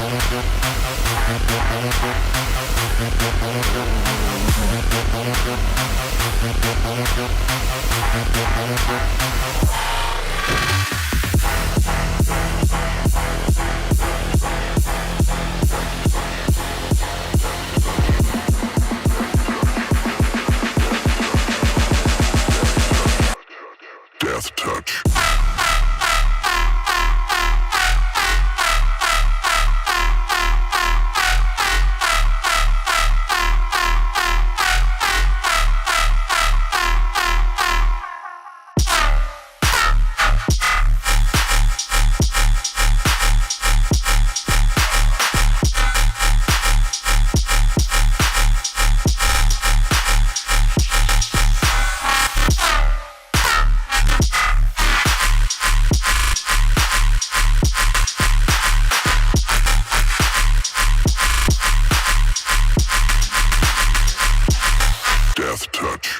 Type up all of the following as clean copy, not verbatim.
Death touch. Death touch. Death touch.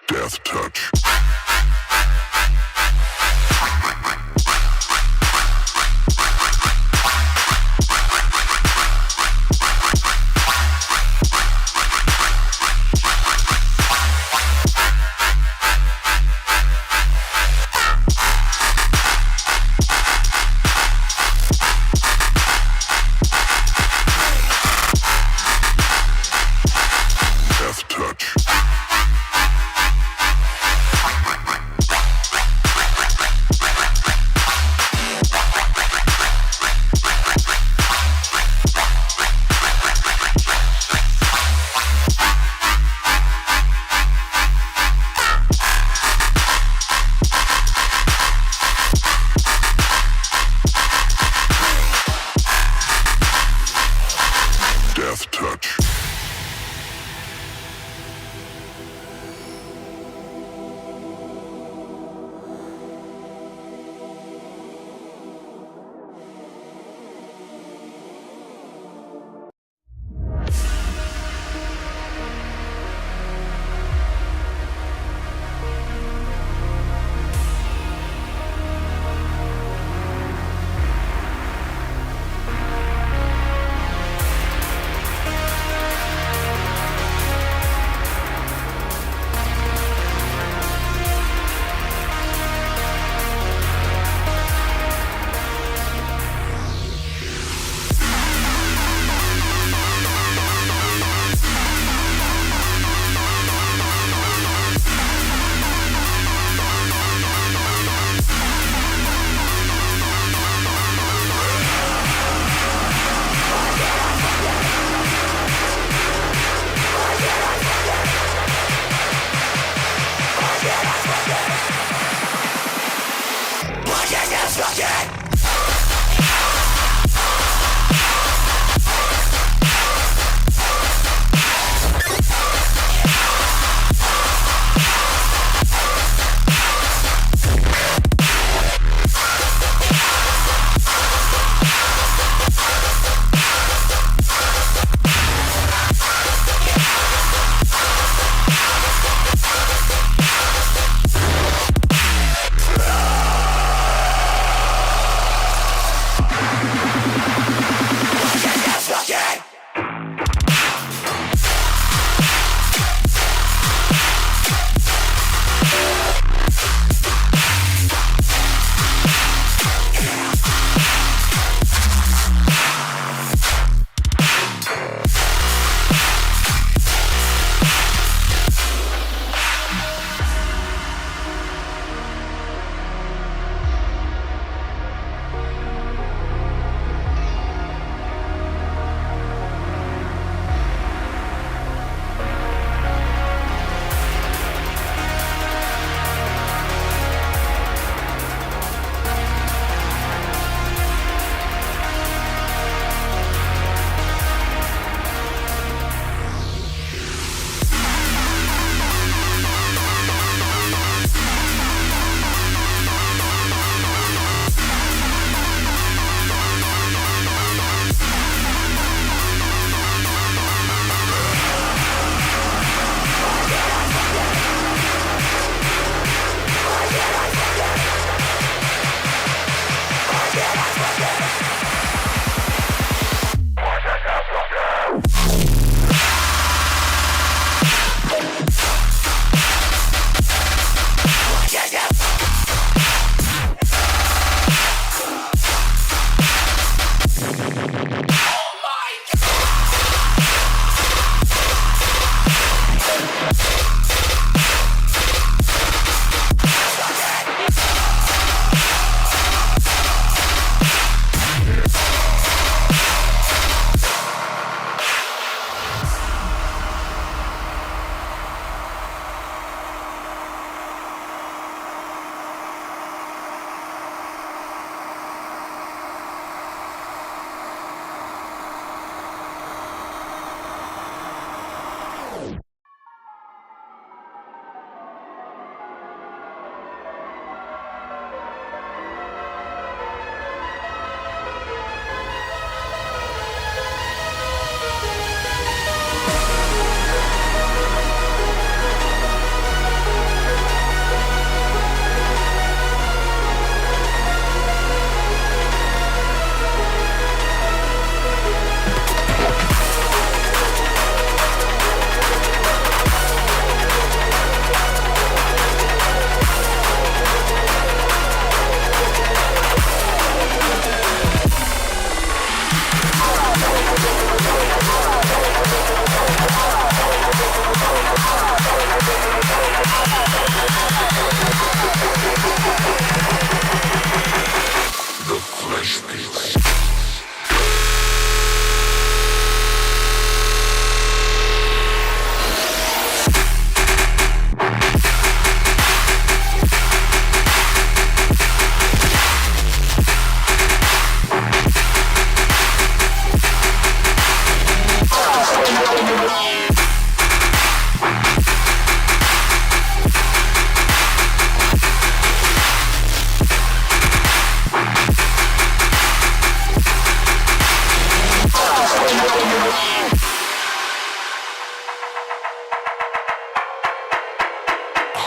Death touch. Death touch.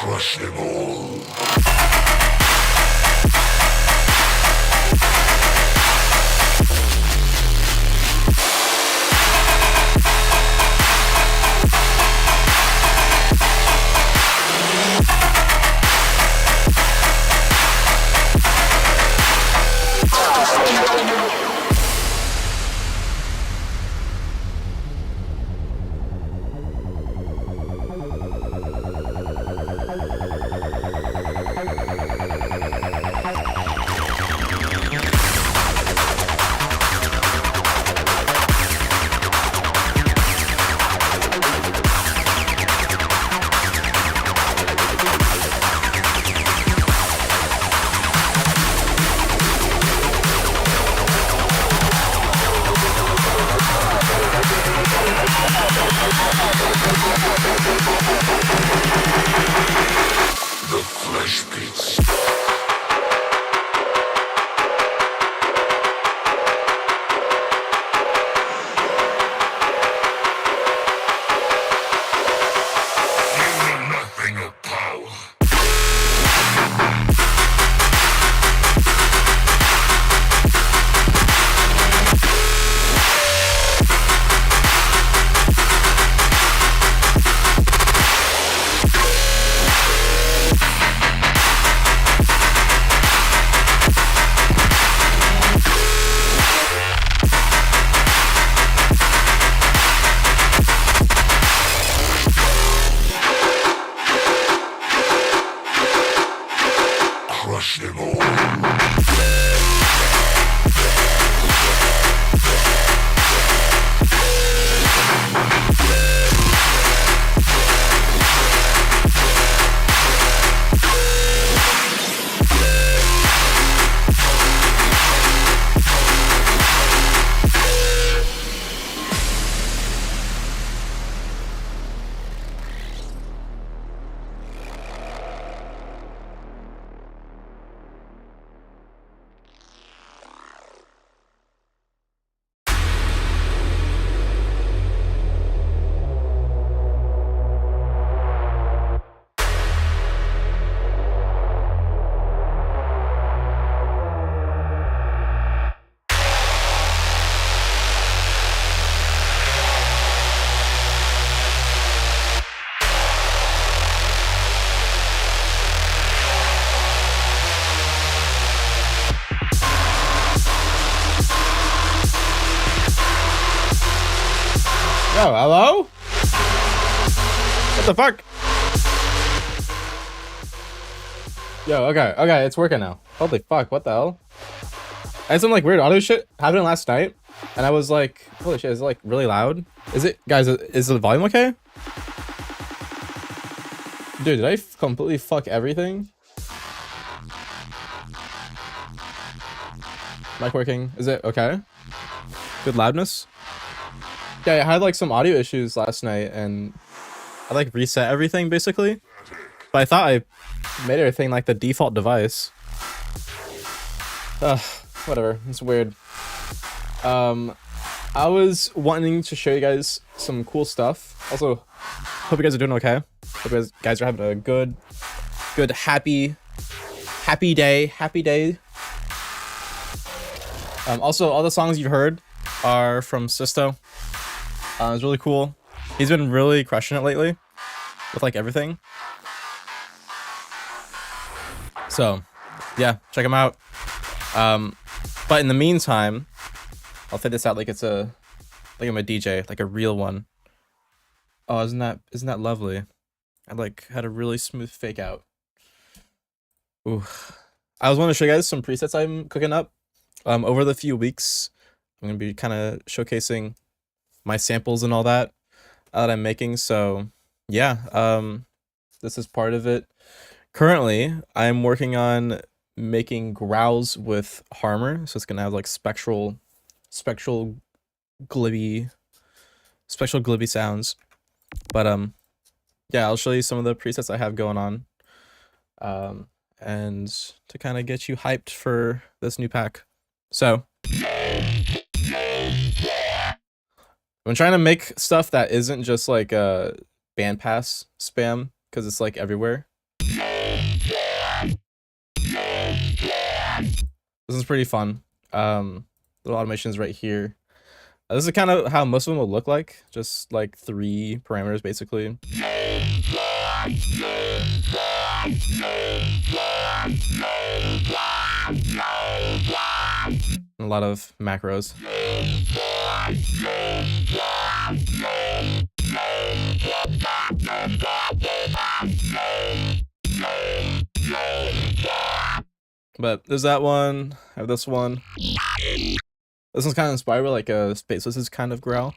Crush them all. The flesh pits. You know nothing of power. Crush them all. Yo, hello? What the fuck? Yo, okay, it's working now. Holy fuck, what the hell? I had some like weird audio shit happening last night, and I was like, holy shit, is it like really loud? Is it, guys, is the volume okay? Dude, did I completely fuck everything? Mic working, is it okay? Good loudness? Yeah, I had like some audio issues last night and I like reset everything basically. But I thought I made everything like the default device. Whatever, it's weird. I was wanting to show you guys some cool stuff. Also, hope you guys are doing okay. Hope you guys are having a good happy day. Also, all the songs you've heard are from Sisto. It's really cool. He's been really crushing it lately with like everything. So yeah, check him out. But in the meantime, I'll fade this out like it's a, like I'm a DJ, like a real one. Oh, isn't that lovely? I like had a really smooth fake out. Ooh. I was wanting to show you guys some presets I'm cooking up. Over the few weeks, I'm gonna be kind of showcasing my samples and all that that I'm making. So yeah, this is part of it. Currently, I'm working on making growls with Harmor, so it's gonna have like spectral glibby sounds. But yeah, I'll show you some of the presets I have going on, and to kind of get you hyped for this new pack. So I'm trying to make stuff that isn't just like a band pass spam, because it's like everywhere. This is pretty fun. Little automations right here. This is kind of how most of them will look like, just like 3 parameters basically. A lot of macros. But there's that one. I have this one. This one's kind of inspired by like a Space Wizards kind of growl.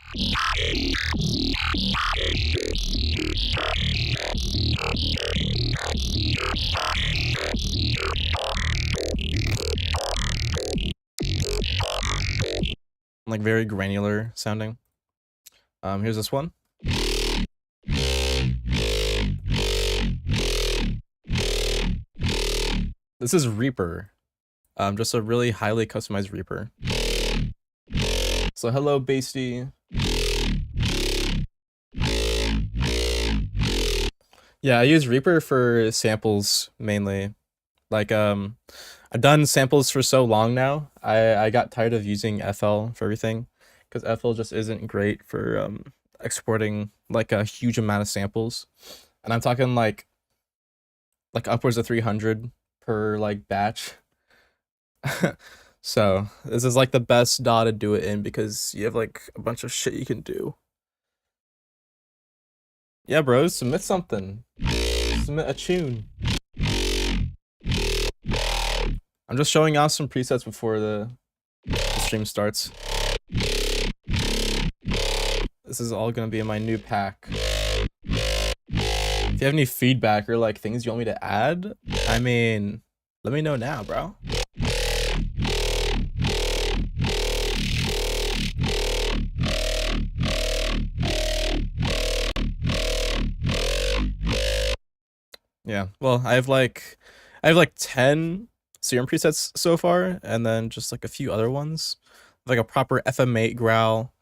Like very granular sounding. Here's this one. This is Reaper. Just a really highly customized Reaper. So hello, Basty. Yeah, I use Reaper for samples mainly. Like I've done samples for so long now. I got tired of using FL for everything because FL just isn't great for exporting like a huge amount of samples. And I'm talking like upwards of 300 per like batch. So this is like the best DAW to do it in because you have like a bunch of shit you can do. Yeah, bros, submit something. Submit a tune. I'm just showing off some presets before the stream starts. This is all gonna be in my new pack. If you have any feedback or like things you want me to add, I mean, let me know now, bro. Yeah, well, I have like 10 Serum presets so far, and then just like a few other ones, like a proper FM8 growl,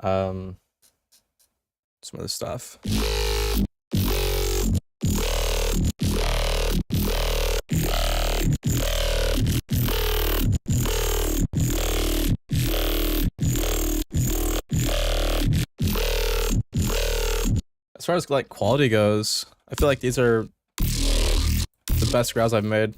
some other stuff. As far as like quality goes, I feel like these are the best growls I've made.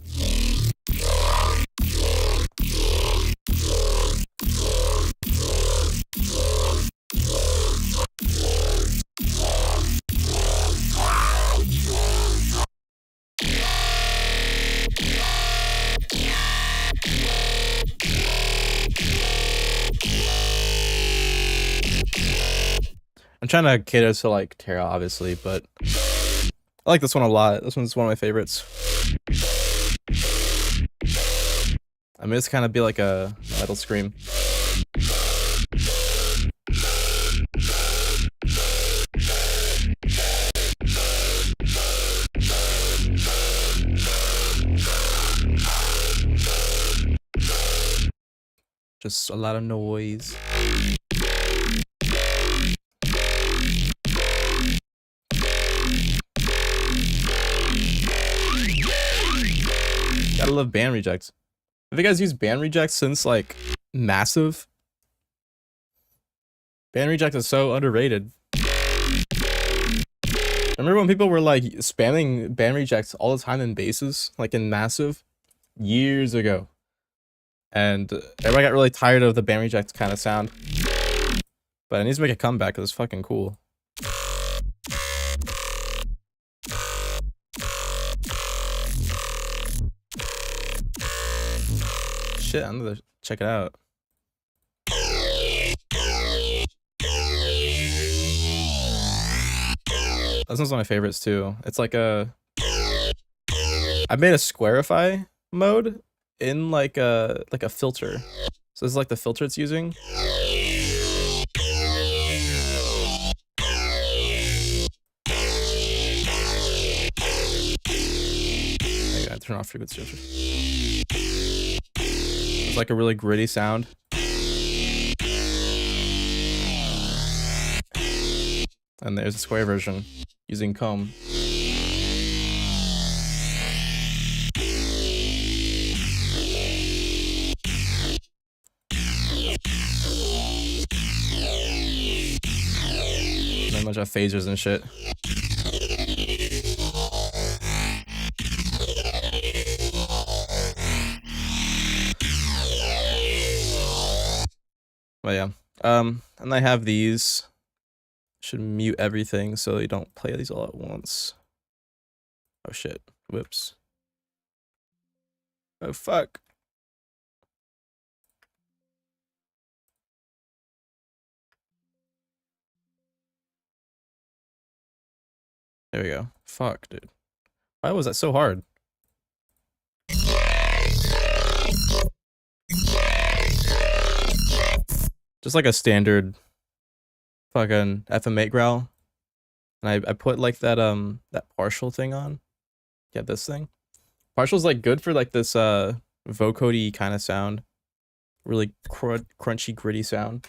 I'm trying to cater to like Terra, obviously, but I like this one a lot. This one's one of my favorites. I mean, it's kind of be like a metal scream. Just a lot of noise. Gotta love band rejects. Have you guys used band rejects since like Massive? Band reject is so underrated. Remember when people were like spamming band rejects all the time in basses, like in Massive, years ago, and everybody got really tired of the band reject kind of sound. But it needs to make a comeback because it's fucking cool. Shit, I'm gonna check it out. This one's one of my favorites too. It's like I made a Squarify mode in like a filter. So this is like the filter it's using. I gotta turn off frequency filter. It's like a really gritty sound. And there's a square version using comb. bunch of phasers and shit. But yeah, and I have these. Should mute everything so you don't play these all at once. Oh shit! Whoops. Oh fuck. There we go. Fuck, dude. Why was that so hard? Just like a standard fucking FM8 growl. And I put like that that partial thing on. Yeah, this thing. Partial's like good for like this vocody kind of sound. Really crunchy, gritty sound.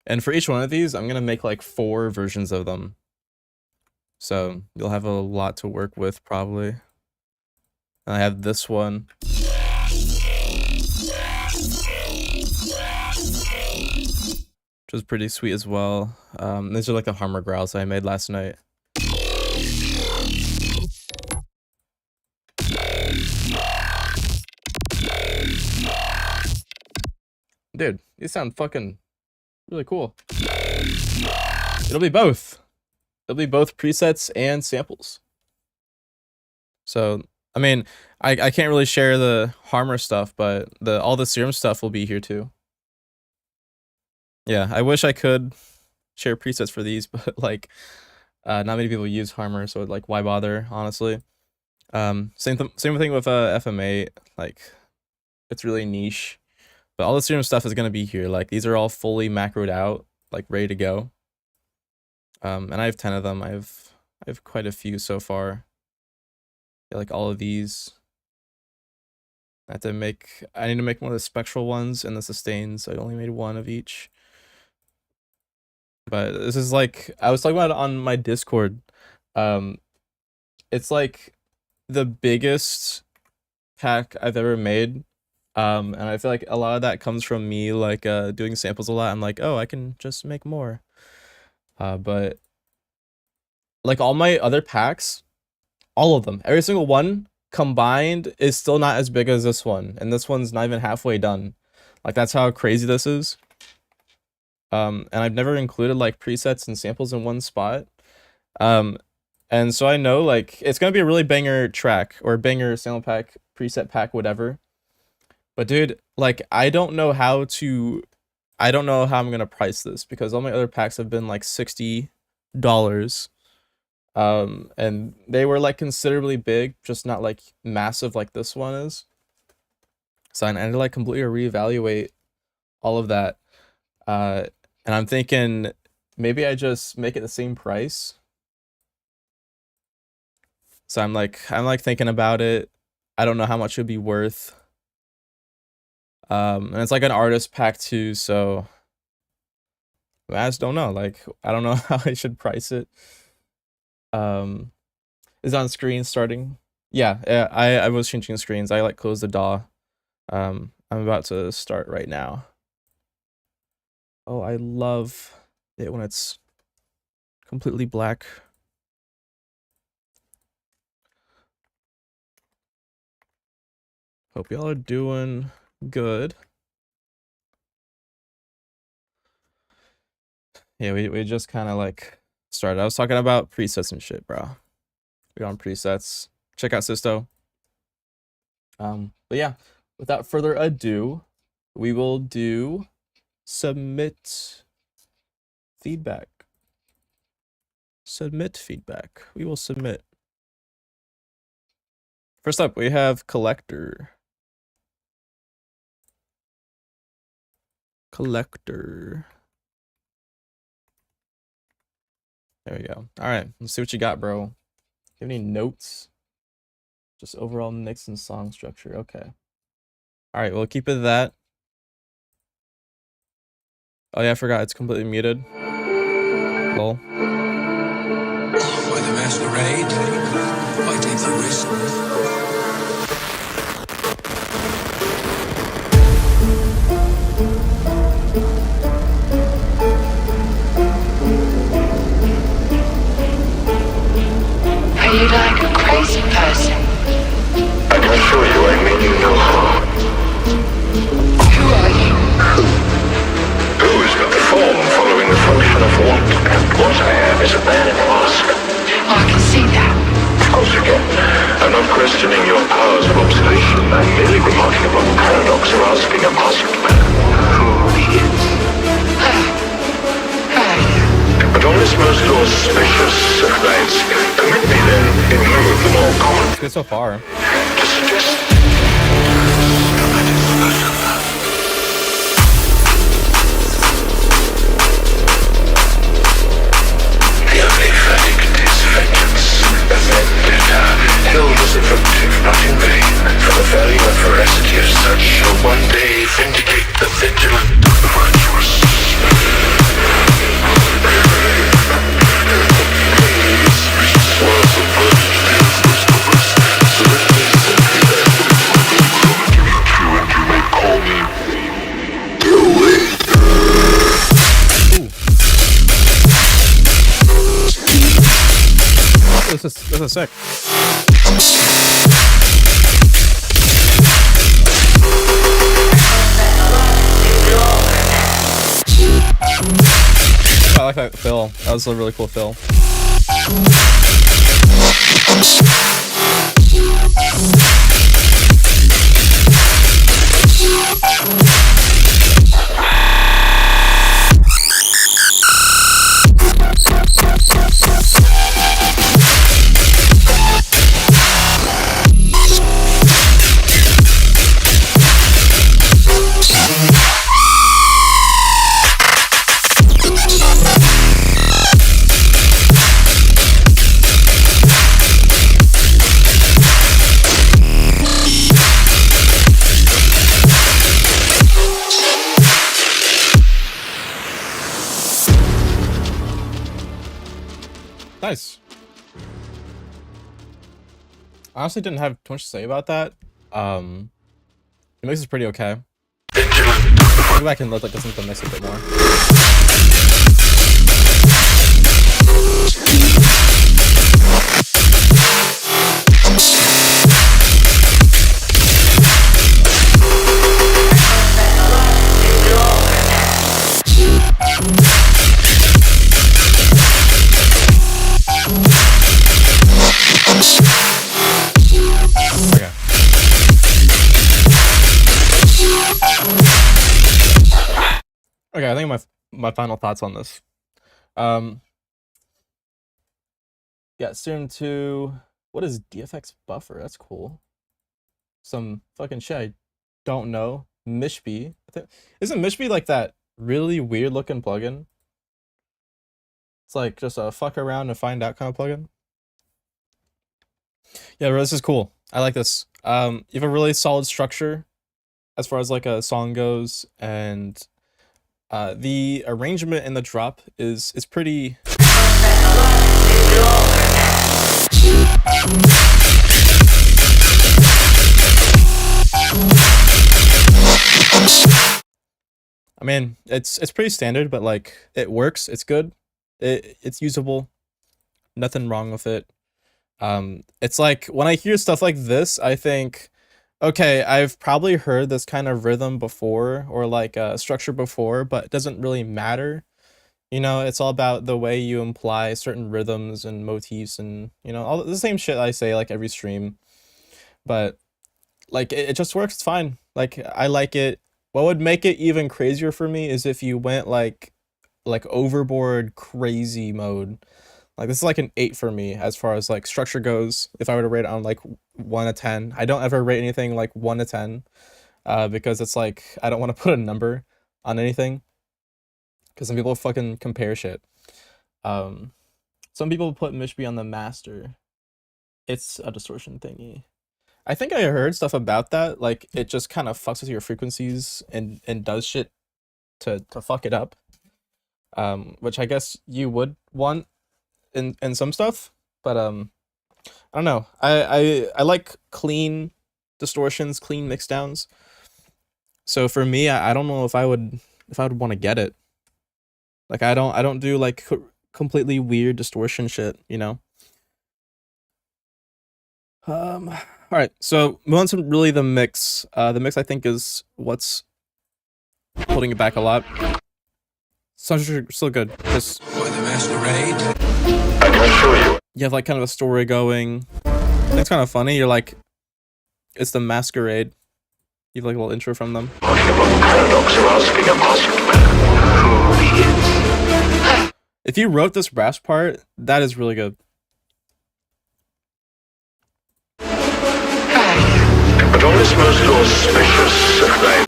And for each one of these, I'm gonna make like 4 versions of them. So you'll have a lot to work with probably. And I have this one. Which was pretty sweet as well. These are like the Harmer growls I made last night. Dude, these sound fucking really cool. It'll be both. It'll be both presets and samples. So, I mean, I can't really share the Harmer stuff, but all the Serum stuff will be here too. Yeah, I wish I could share presets for these, but like, not many people use Harmer, so like, why bother? Honestly, same thing with FM8. Like, it's really niche, but all the Serum stuff is gonna be here. Like, these are all fully macroed out, like ready to go. And I have 10 of them. I have quite a few so far. Yeah, like all of these. I need to make more of the spectral ones and the sustains. I only made 1 of each. But this is like, I was talking about it on my Discord. It's like the biggest pack I've ever made. And I feel like a lot of that comes from me like doing samples a lot. I'm like, oh, I can just make more. But like all my other packs, all of them, every single one combined is still not as big as this one. And this one's not even halfway done. Like, that's how crazy this is. And I've never included like presets and samples in one spot. And so I know like it's gonna be a really banger track or banger sample pack, preset pack, whatever. But dude, like I don't know how I'm gonna price this because all my other packs have been like $60. And they were like considerably big, just not like massive like this one is. So I had to like completely reevaluate all of that. And I'm thinking maybe I just make it the same price. So I'm like thinking about it. I don't know how much it would be worth. And it's like an artist pack too, so I just don't know. Like, I don't know how I should price it. Is on screen starting? Yeah, I was changing screens. I like closed the DAW. I'm about to start right now. Oh, I love it when it's completely black. Hope y'all are doing good. Yeah, we just kind of like started. I was talking about presets and shit, bro. We're on presets. Check out Sisto. But yeah, without further ado, we will do submit feedback. Submit feedback. We will submit. First up, we have Collector. Collector. There we go. All right, let's see what you got, bro. You have any notes? Just overall mix and song structure. Okay. All right, we'll keep it that. Oh yeah, I forgot it's completely muted. Lol. By the masquerade, why take the risk? Are you like a crazy person? I can assure you I mean you no harm. Who are you? Who is but the form following the function of want? What I am is a man in a mask. Oh, I can see that. Of course you can. I'm not questioning your powers of observation. I'm merely remarking upon the paradox of asking a masked man who he is. But on this most auspicious of nights, permit me then, in lieu of the more common, It's good so far. to suggest the only verdict is vengeance, a vendetta, held as effective, not in vain, for the value and veracity of such shall one day vindicate the vigilant, the virtuous. This is sick. I like that fill. That was a really cool fill. Nice. I honestly didn't have too much to say about that. The mix is pretty okay. Maybe I can listen to the mix a bit more. Okay. Okay, I think my final thoughts on this. Yeah, Serum 2. What is DFX Buffer? That's cool. Some fucking shit I don't know. Mishby. Isn't Mishby like that really weird looking plugin? It's like just a fuck around and find out kind of plugin. Yeah, bro, this is cool. I like this. You have a really solid structure as far as like a song goes, and the arrangement in the drop is pretty. I mean, it's pretty standard, but like it works. It's good. It's usable. Nothing wrong with it. It's like when I hear stuff like this, I think, okay, I've probably heard this kind of rhythm before or like structure before, but it doesn't really matter. You know, it's all about the way you imply certain rhythms and motifs and, you know, all the same shit I say like every stream. But like it just works. It's fine. Like I like it. What would make it even crazier for me is if you went like overboard crazy mode. Like this is like an 8 for me as far as like structure goes. If I were to rate it on like 1 to 10, I don't ever rate anything like 1 to 10, because it's like I don't want to put a number on anything, because some people fucking compare shit. Some people put Mishby on the master. It's a distortion thingy. I think I heard stuff about that. Like it just kind of fucks with your frequencies and does shit to fuck it up. Which I guess you would want in some stuff, but I don't know. I like clean distortions, clean mixdowns. So for me, I don't know if I would want to get it. Like I don't do like completely weird distortion shit, you know. All right, so moving on to really the mix. The mix I think is what's holding it back a lot. Songs are still good. Just By the masquerade. I can show you. you have like kind of a story going. It's kind of funny. You're like, it's the masquerade. You have like a little intro from them. Talking about the paradox of asking a masked man who he is. If you wrote this brass part, that is really good. But on this most auspicious of night,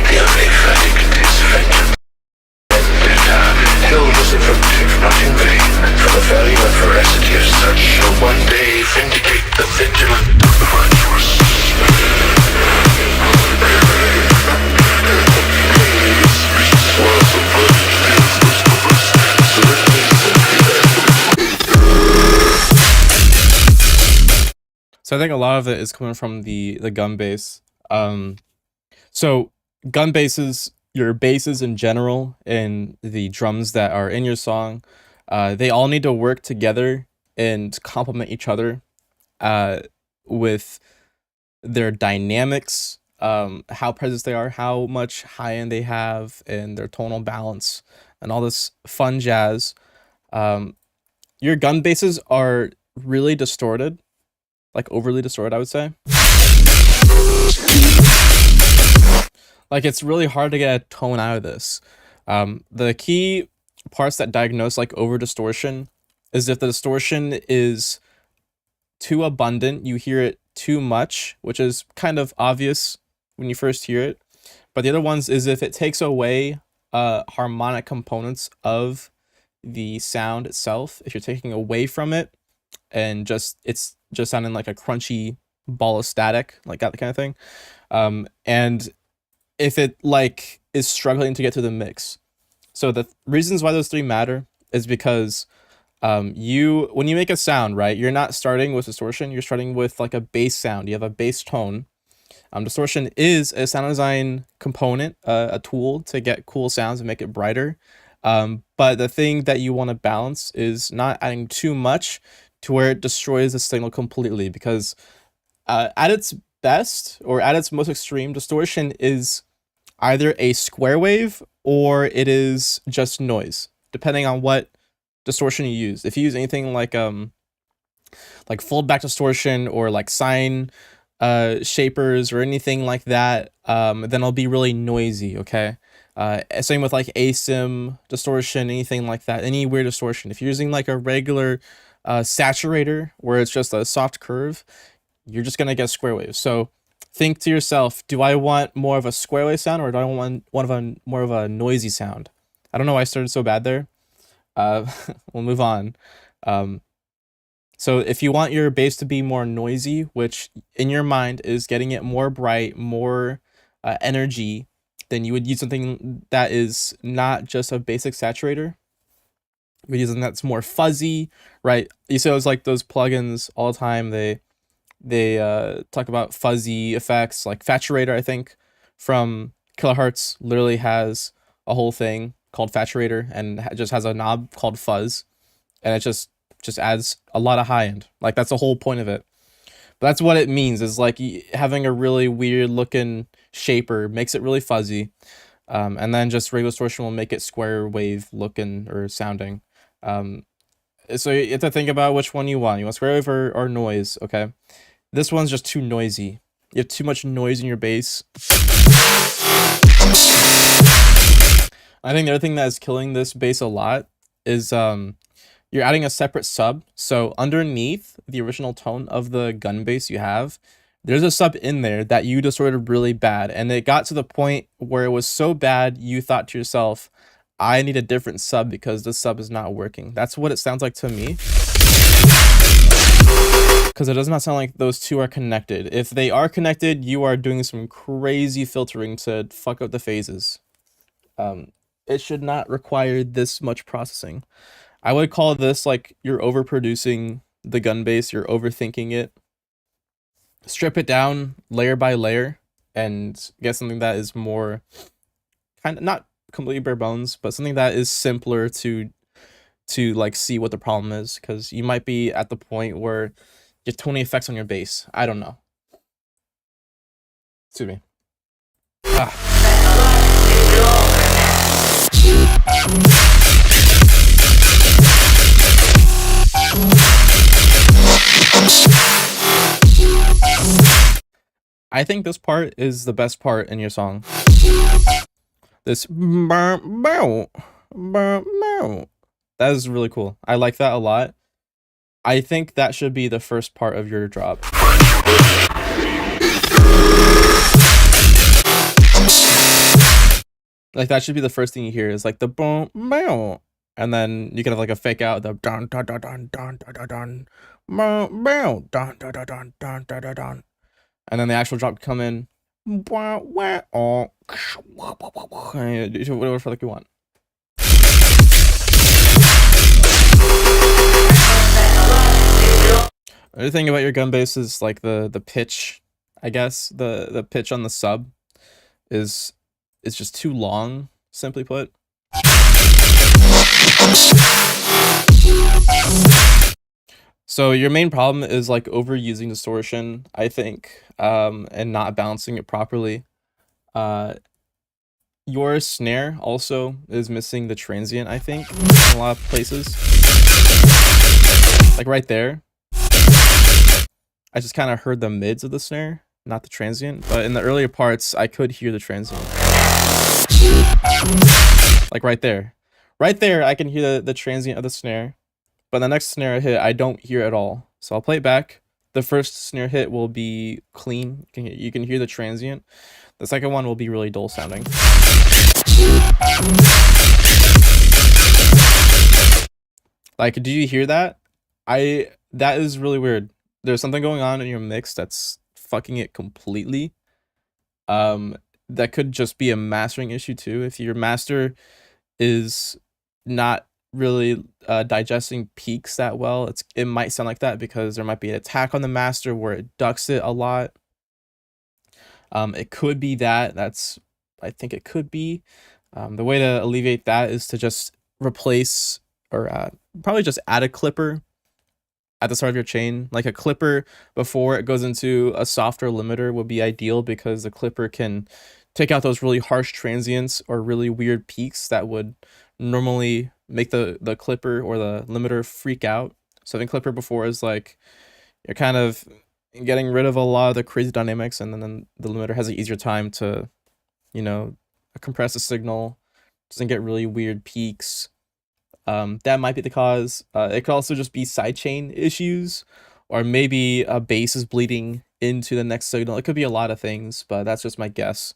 the only verdict is vengeance. Vendetta. Hell was inflicted, not in vain. For the value and veracity of such shall one day vindicate the vigilant virtuous. So I think a lot of it is coming from the gun bass. So gun basses, your basses in general, and the drums that are in your song, they all need to work together and complement each other with their dynamics, how present they are, how much high end they have, and their tonal balance, and all this fun jazz. Your gun basses are really distorted, like overly distorted, I would say. Like it's really hard to get a tone out of this. The key parts that diagnose like over distortion is if the distortion is too abundant, you hear it too much, which is kind of obvious when you first hear it. But the other ones is if it takes away harmonic components of the sound itself, if you're taking away from it and it's just sounding like a crunchy ball of static, like that kind of thing. And if it like is struggling to get to the mix. So the reasons why those three matter is because when you make a sound, right, you're not starting with distortion, you're starting with like a bass sound. You have a bass tone. Distortion is a sound design component, a tool to get cool sounds and make it brighter. But the thing that you want to balance is not adding too much to where it destroys the signal completely, because at its best or at its most extreme, distortion is either a square wave or it is just noise, depending on what distortion you use. If you use anything like fold back distortion or like sine shapers or anything like that, then it'll be really noisy, okay? Same with like asim distortion, anything like that, any weird distortion. If you're using like a regular saturator where it's just a soft curve, you're just gonna get square waves. So think to yourself, do I want more of a square wave sound or do I want more of a noisy sound? I don't know why I started so bad there. We'll move on. So if you want your bass to be more noisy, which in your mind is getting it more bright, more energy, then you would use something that is not just a basic saturator. You would use something that's more fuzzy, right? You see those like those plugins all the time. They talk about fuzzy effects, like Faturator, I think, from Kilohertz literally has a whole thing called Faturator and just has a knob called fuzz, and it just adds a lot of high end. Like that's the whole point of it. But that's what it means, is like having a really weird looking shaper makes it really fuzzy, and then just regular distortion will make it square wave looking or sounding. So you have to think about which one you want. You want square wave or noise, okay? This one's just too noisy. You have too much noise in your bass. I think the other thing that is killing this bass a lot is you're adding a separate sub. So underneath the original tone of the gun bass you have, there's a sub in there that you distorted really bad. And it got to the point where it was so bad you thought to yourself, I need a different sub because this sub is not working. That's what it sounds like to me. Because it does not sound like those two are connected. If they are connected, you are doing some crazy filtering to fuck up the phases. It should not require this much processing. I would call this like you're overproducing the gun bass, you're overthinking it. Strip it down layer by layer and get something that is more kind of not completely bare bones, but something that is simpler to like see what the problem is, because you might be at the point where you're 20 effects on your bass. I don't know. Excuse me. I think this part is the best part in your song. This that is really cool. I like that a lot. I think that should be the first part of your drop. Like that should be the first thing you hear, is like the boom boom, and then you can have like a fake out, the dun dun dun dun dun dun dun dun boom boom dun dun dun dun dun dun dun dun, and then the actual drop come in. Whatever the fuck you want. Another thing about your gun bass is like the pitch. I guess the pitch on the sub is just too long, simply put. So your main problem is like overusing distortion, I think, and not balancing it properly. Your snare also is missing the transient, I think, in a lot of places. Like right there. I just kind of heard the mids of the snare, not the transient, but in the earlier parts, I could hear the transient. Like right there. Right there, I can hear the transient of the snare, but the next snare I hit, I don't hear at all. So I'll play it back. The first snare hit will be clean. You can hear the transient. The second one will be really dull sounding. Like, do you hear that? That is really weird. There's something going on in your mix that's fucking it completely. That could just be a mastering issue too. If your master is not really digesting peaks that well, it might sound like that because there might be an attack on the master where it ducks it a lot. It could be that. I think it could be. The way to alleviate that is to just replace or probably just add a clipper at the start of your chain. Like a clipper before it goes into a softer limiter would be ideal, because the clipper can take out those really harsh transients or really weird peaks that would normally make the clipper or the limiter freak out. So having clipper before is like you're kind of getting rid of a lot of the crazy dynamics, and then the limiter has an easier time to, compress the signal, doesn't get really weird peaks. That might be the cause. It could also just be sidechain issues, or maybe a bass is bleeding into the next signal. It could be a lot of things, but that's just my guess.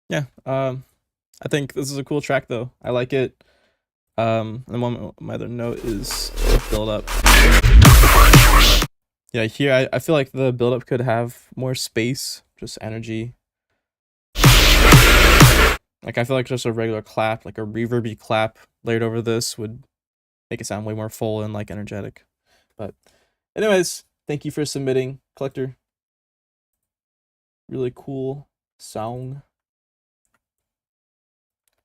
Yeah, I think this is a cool track though. I like it. And my other note is build up. Yeah, here I feel like the build up could have more space, just energy. Like I feel like just a regular clap, like a reverby clap layered over this would make it sound way more full and like energetic. But anyways, thank you for submitting, Collector. Really cool song.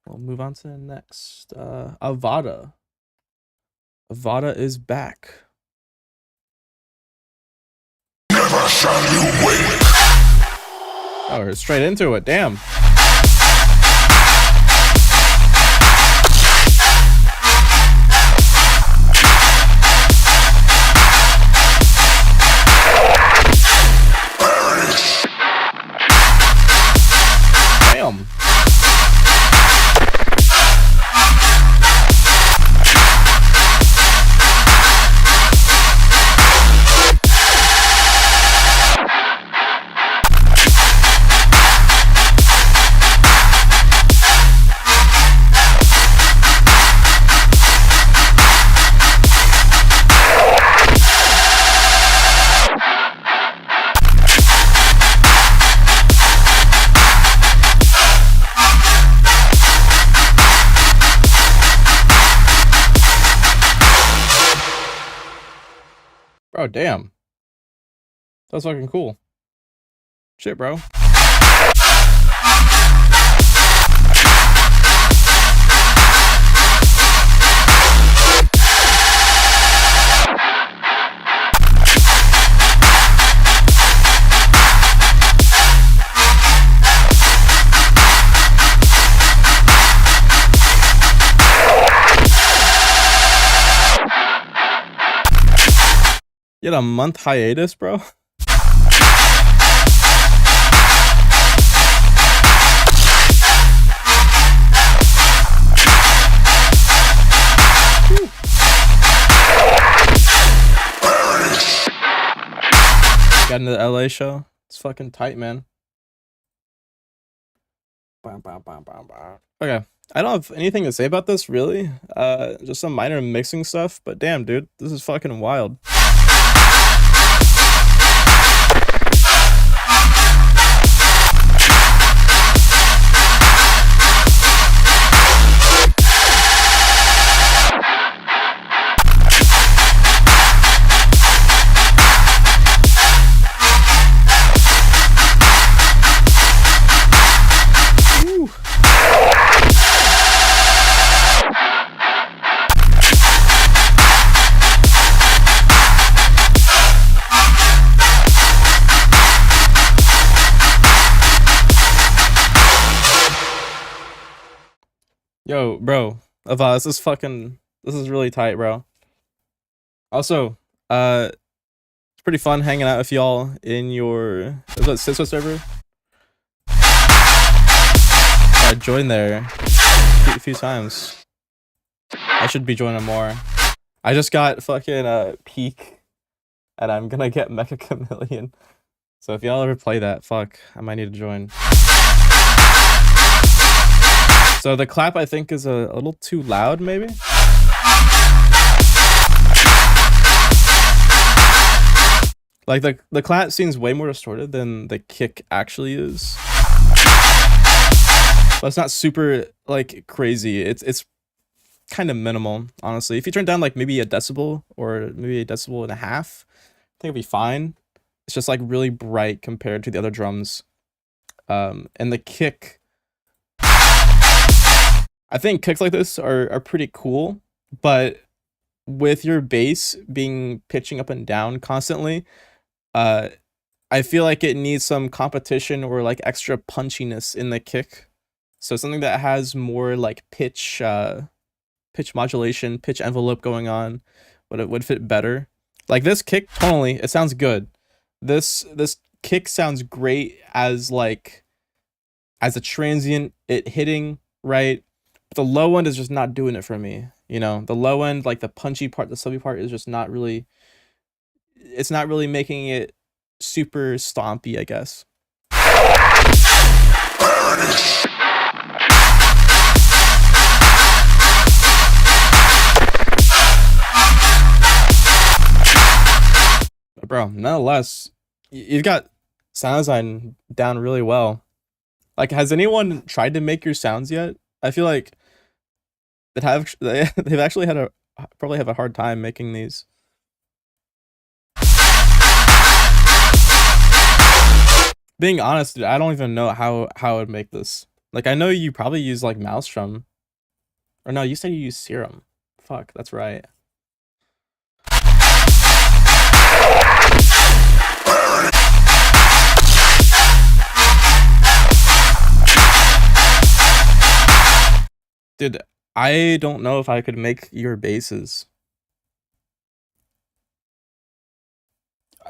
We'll move on to the next. Avada. Avada is back. Never shall you wake. Oh, we're straight into it. Damn. Damn. Bro, damn. That's fucking cool. Shit, bro. You had a month hiatus, bro? Got into the LA show. It's fucking tight, man. Okay. I don't have anything to say about this, really. Just some minor mixing stuff, but damn, dude, this is fucking wild. Yo, bro, Ava, this is really tight, bro. Also, it's pretty fun hanging out with y'all in your, is that Cisco server? I joined there a few times. I should be joining more. I just got fucking Peak, and I'm gonna get Mecha Chameleon. So if y'all ever play that, fuck, I might need to join. So the clap, I think, is a little too loud, maybe? Like, the clap seems way more distorted than the kick actually is. But it's not super, like, crazy. It's kind of minimal, honestly. If you turn down, like, maybe a decibel or maybe a decibel and a half, I think it'd be fine. It's just, like, really bright compared to the other drums. And the kick... I think kicks like this are pretty cool, but with your bass being pitching up and down constantly, I feel like it needs some competition or like extra punchiness in the kick. So something that has more like pitch modulation, pitch envelope going on, would fit better. Like this kick, tonally, it sounds good. This kick sounds great as like as a transient, it hitting right. The low end is just not doing it for me, you know. The low end, like the punchy part, the subby part, is just not really. It's not really making it super stompy, I guess. But bro, nonetheless, you've got sound design down really well. Like, has anyone tried to make your sounds yet? I feel like they've actually probably have a hard time making these. Being honest, dude, I don't even know how I would make this. Like, I know you probably use like Maelstrom, or no, you said you use Serum. Fuck, that's right. Dude, I don't know if I could make your basses.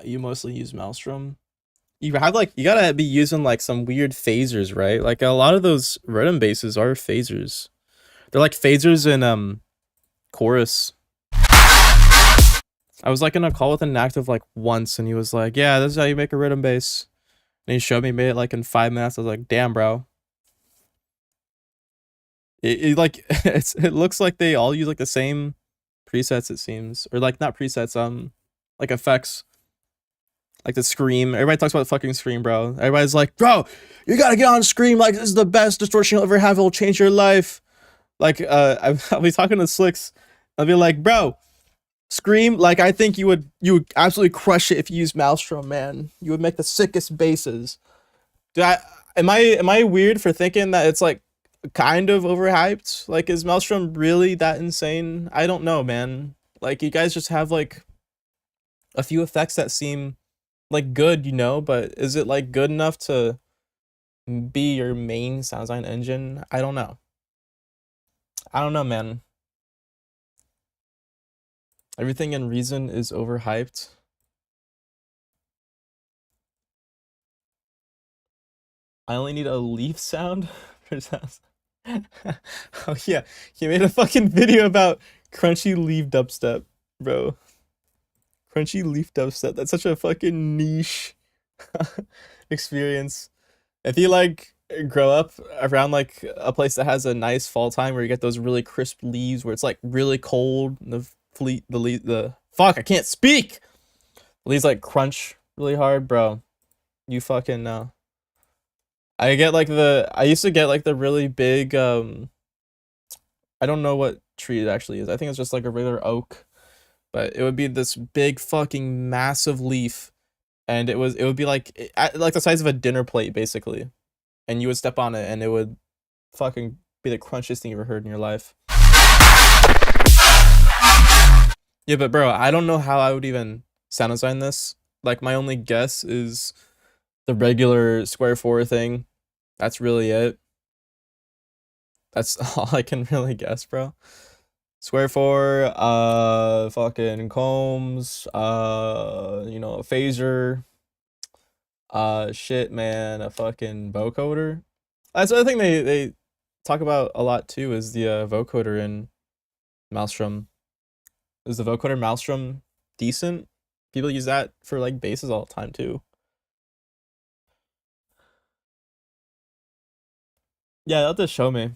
You mostly use Maelstrom. You have like, you gotta be using like some weird phasers, right? Like a lot of those rhythm basses are phasers. They're like phasers in chorus. I was like in a call with an active like once, and he was like, "Yeah, this is how you make a rhythm bass." And he showed me, made it like in 5 minutes. I was like, "Damn, bro." It like it looks like they all use like the same presets, it seems, or like not presets, like effects, like the Scream. Everybody talks about fucking Scream, bro. Everybody's like, "Bro, you gotta get on Scream. Like this is the best distortion you'll ever have. It'll change your life." Like I'll be talking to Slicks. I'll be like, "Bro, Scream, like I think you would absolutely crush it if you used Maelstrom, man. You would make the sickest basses. Do I am I weird for thinking that it's like kind of overhyped? Like is Maelstrom really that insane? I don't know, man. Like you guys just have like a few effects that seem like good, you know, but is it like good enough to be your main sound design engine? I don't know. I don't know, man. Everything in Reason is overhyped. I only need a leaf sound for sounds. Oh yeah, he made a fucking video about crunchy leaf dubstep, bro. Crunchy leaf dubstep. That's such a fucking niche experience. If you like grow up around like a place that has a nice fall time where you get those really crisp leaves where it's like really cold, and the fuck, I can't speak. The leaves like crunch really hard, bro. You fucking know. I used to get like the really big I don't know what tree it actually is. I think it's just like a regular oak. But it would be this big fucking massive leaf, and it would be like like the size of a dinner plate basically, and you would step on it and it would fucking be the crunchiest thing you ever heard in your life. Yeah, but bro, I don't know how I would even sound design this. Like my only guess is the regular Square 4 thing. That's really it. That's all I can really guess, bro. Square 4, fucking Combs, you know, a phaser, shit, man, a fucking vocoder. That's the other thing they talk about a lot too is the vocoder in Maelstrom. Is the vocoder Maelstrom decent? People use that for like basses all the time too. Yeah, they'll just show me.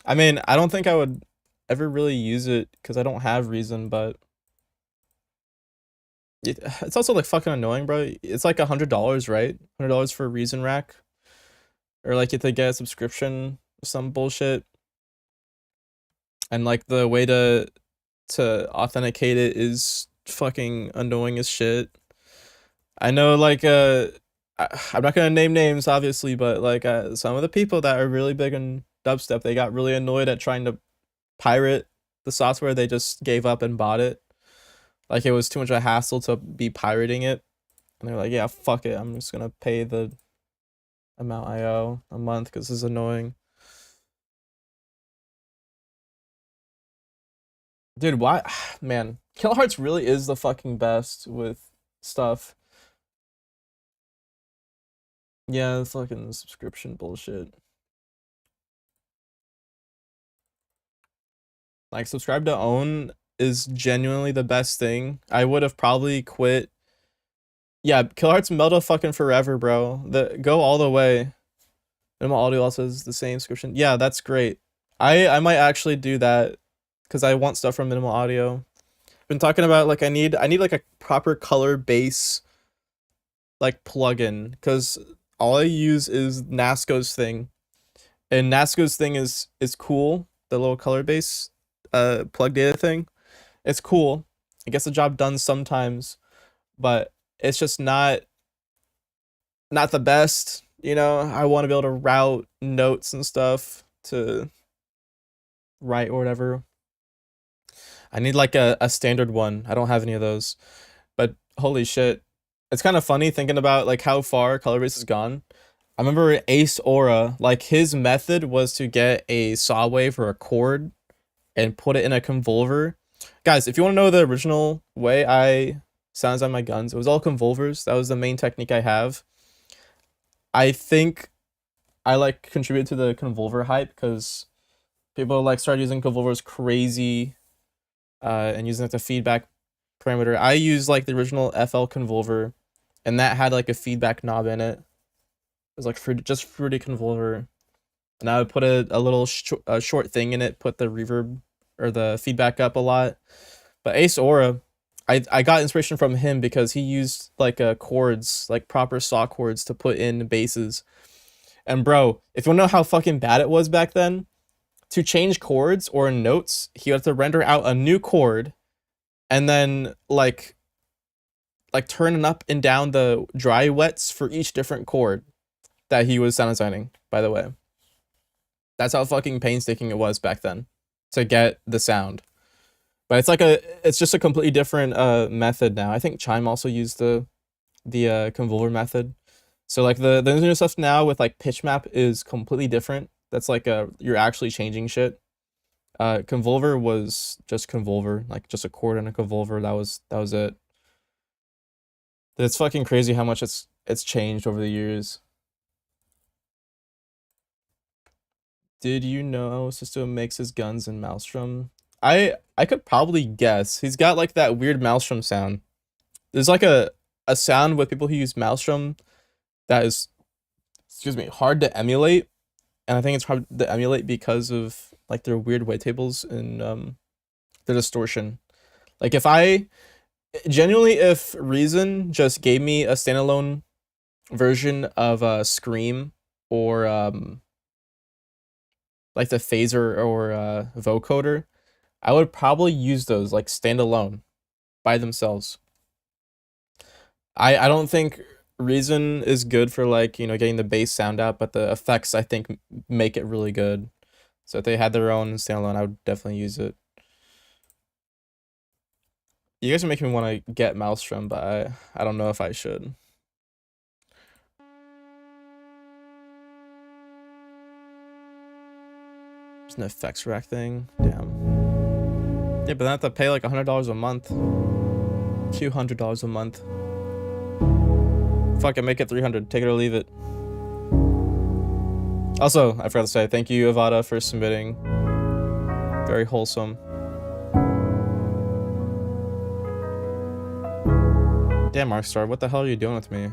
I mean, I don't think I would ever really use it because I don't have Reason, but it's also like fucking annoying, bro. It's like $100, right? $100 for a Reason rack, or like you have to get a subscription or some bullshit. And like the way to authenticate it is fucking annoying as shit. I know, like I'm not gonna name names, obviously, but like some of the people that are really big in dubstep, they got really annoyed at trying to pirate the software. They just gave up and bought it. Like it was too much of a hassle to be pirating it, and they're like, yeah, fuck it, I'm just gonna pay the amount I owe a month because this is annoying. Dude, why? Man, Kilohearts really is the fucking best with stuff. Yeah, fucking subscription bullshit. Like, subscribe to own is genuinely the best thing. I would have probably quit. Yeah, Kilohearts Melta fucking forever, bro. Go all the way. Minimal Audio also has the same subscription. Yeah, that's great. I might actually do that because I want stuff from Minimal Audio. Been talking about like I need like a proper color base like plugin because all I use is Nasco's thing, and Nasco's thing is cool. The little color base plug data thing, it's cool. It gets the job done sometimes, but it's just not the best. You know, I want to be able to route notes and stuff to write or whatever. I need like a standard one. I don't have any of those. But holy shit. It's kind of funny thinking about like how far Colorbase has gone. I remember Ace Aura, like his method was to get a saw wave or a chord and put it in a convolver. Guys, if you want to know the original way I sounds on my guns, it was all convolvers. That was the main technique I have. I think I like contribute to the convolver hype because people like started using convolvers crazy and using it to feedback parameter. I use like the original FL convolver, and that had like a feedback knob in it. It was like just fruity convolver, and I would put a little short thing in it, put the reverb or the feedback up a lot. But Ace Aura, I got inspiration from him because he used like chords, like proper saw chords to put in basses. And bro, if you wanna know how fucking bad it was back then, to change chords or notes, he had to render out a new chord and then like turning up and down the dry wets for each different chord that he was sound designing, by the way. That's how fucking painstaking it was back then to get the sound. But it's just a completely different method now. I think Chime also used the convolver method. So like the new stuff now with like pitch map is completely different. That's like you're actually changing shit. Convolver was just convolver, like just a chord and a convolver. That was it. It's fucking crazy how much it's changed over the years. Did you know Sisto makes his guns in Maelstrom? I could probably guess. He's got like that weird Maelstrom sound. There's like a sound with people who use Maelstrom that is, excuse me, hard to emulate, and I think it's hard to emulate because of like their weird wavetables and the distortion. Like if Reason just gave me a standalone version of Scream or like the phaser or vocoder, I would probably use those like standalone by themselves. I don't think Reason is good for like, you know, getting the bass sound out, but the effects I think make it really good. So if they had their own standalone, I would definitely use it. You guys are making me want to get Maelstrom, but I don't know if I should. There's an effects rack thing. Damn. Yeah, but then I have to pay like $100 a month. $200 a month. Fuck it, make it 300. Take it or leave it. Also, I forgot to say, thank you, Avada, for submitting. Very wholesome. Damn, Markstar, what the hell are you doing with me?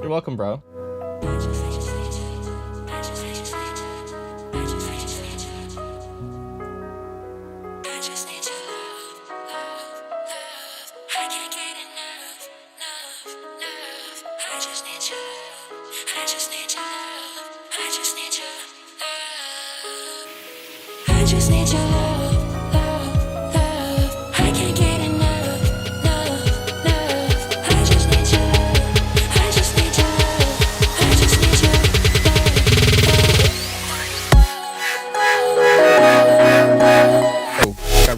You're welcome, bro.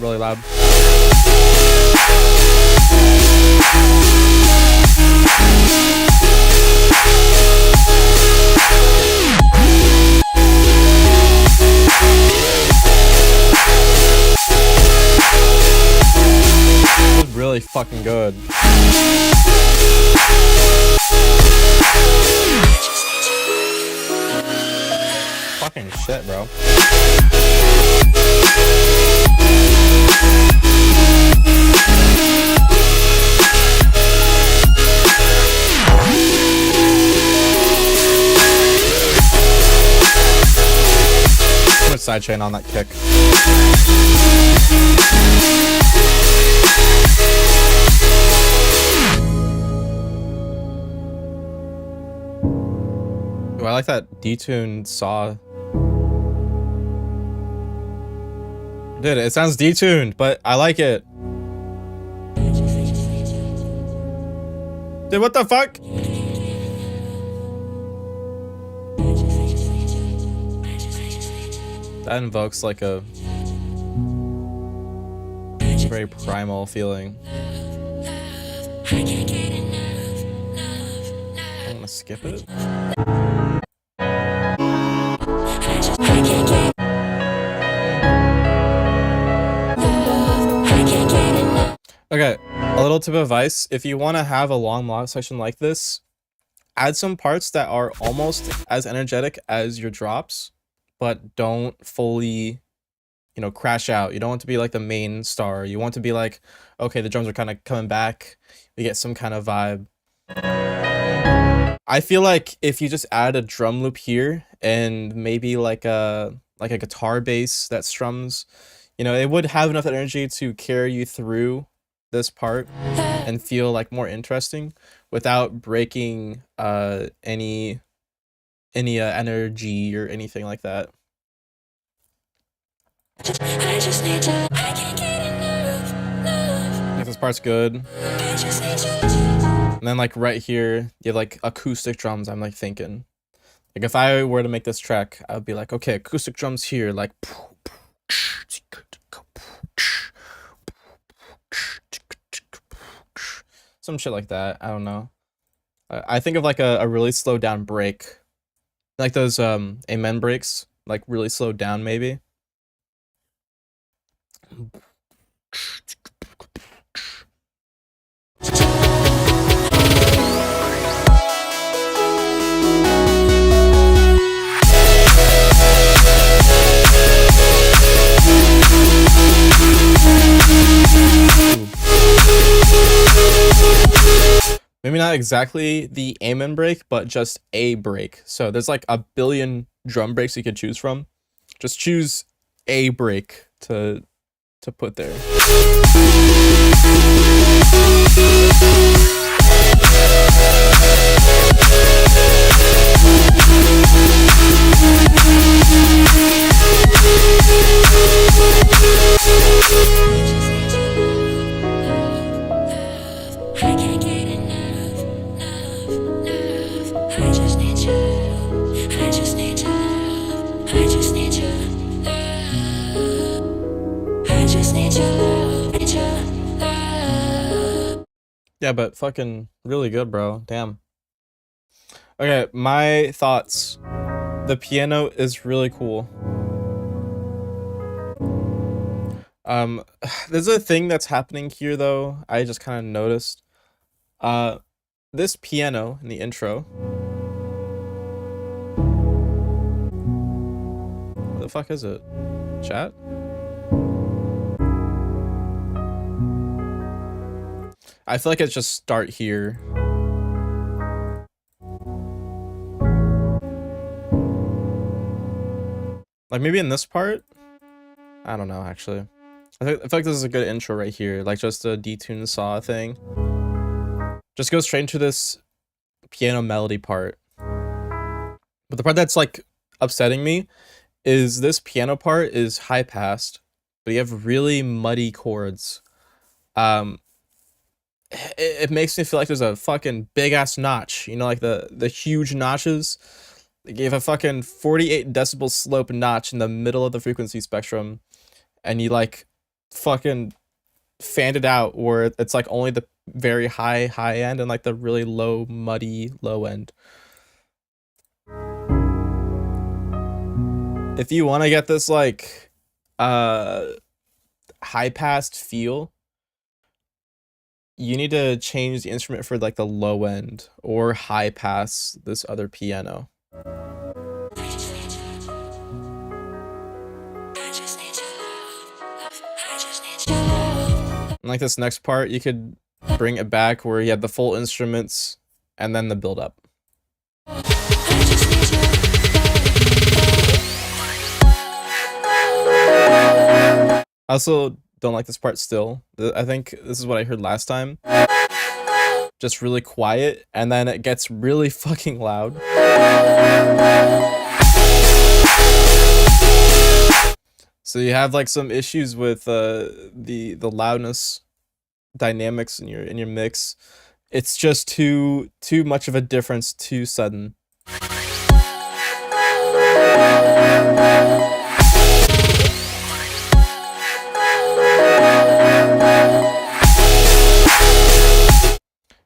Really loud. This is really fucking good. Fucking shit, bro. Sidechain on that kick. Ooh, I like that detuned saw. Dude, it sounds detuned, but I like it. Dude, what the fuck? That invokes like a very primal feeling. I want to skip it. Okay, a little tip of advice. If you want to have a long melodic section like this, add some parts that are almost as energetic as your drops, but don't fully, you know, crash out. You don't want to be like the main star. You want to be like, okay, the drums are kind of coming back. We get some kind of vibe. I feel like if you just add a drum loop here and maybe like a guitar bass that strums, you know, it would have enough energy to carry you through this part and feel like more interesting without breaking any any energy or anything like that. I just need you. I can't get enough. I think this part's good. I just need you. And then like right here, you have like acoustic drums. I'm like thinking, like if I were to make this track, I would be like, okay, acoustic drums here, like some shit like that. I don't know. I think of like a really slowed down break, like those amen breaks, like really slowed down maybe. Maybe not exactly the amen break, but just a break. So there's like a billion drum breaks you could choose from. Just choose a break to put there. I can't get enough. Love. I just need you. I just need you. I just need you. I just need your love. Need your love. Yeah, but fucking really good, bro. Damn. Okay, my thoughts. The piano is really cool. There's a thing that's happening here though. I just kind of noticed. This piano in the intro. What the fuck is it? Chat? I feel like it's just start here. Like maybe in this part? I don't know actually. I feel like this is a good intro right here, like just a detuned saw thing. Just go straight into this piano melody part. But the part that's like upsetting me is this piano part is high passed, but you have really muddy chords. It makes me feel like there's a fucking big ass notch, you know, like the huge notches. They gave a fucking 48 decibel slope notch in the middle of the frequency spectrum, and you like fucking fanned it out where it's like only the very high end and like the really low muddy low end. If you want to get this like high passed feel, you need to change the instrument for like the low end or high pass this other piano. I just need you. I just need your love. I just need your love. And like this next part, you could bring it back where you have the full instruments and then the build up. I just need your love. I also don't like this part still. I think this is what I heard last time. Just really quiet, and then it gets really fucking loud. So you have like some issues with the loudness dynamics in your mix. It's just too much of a difference, too sudden.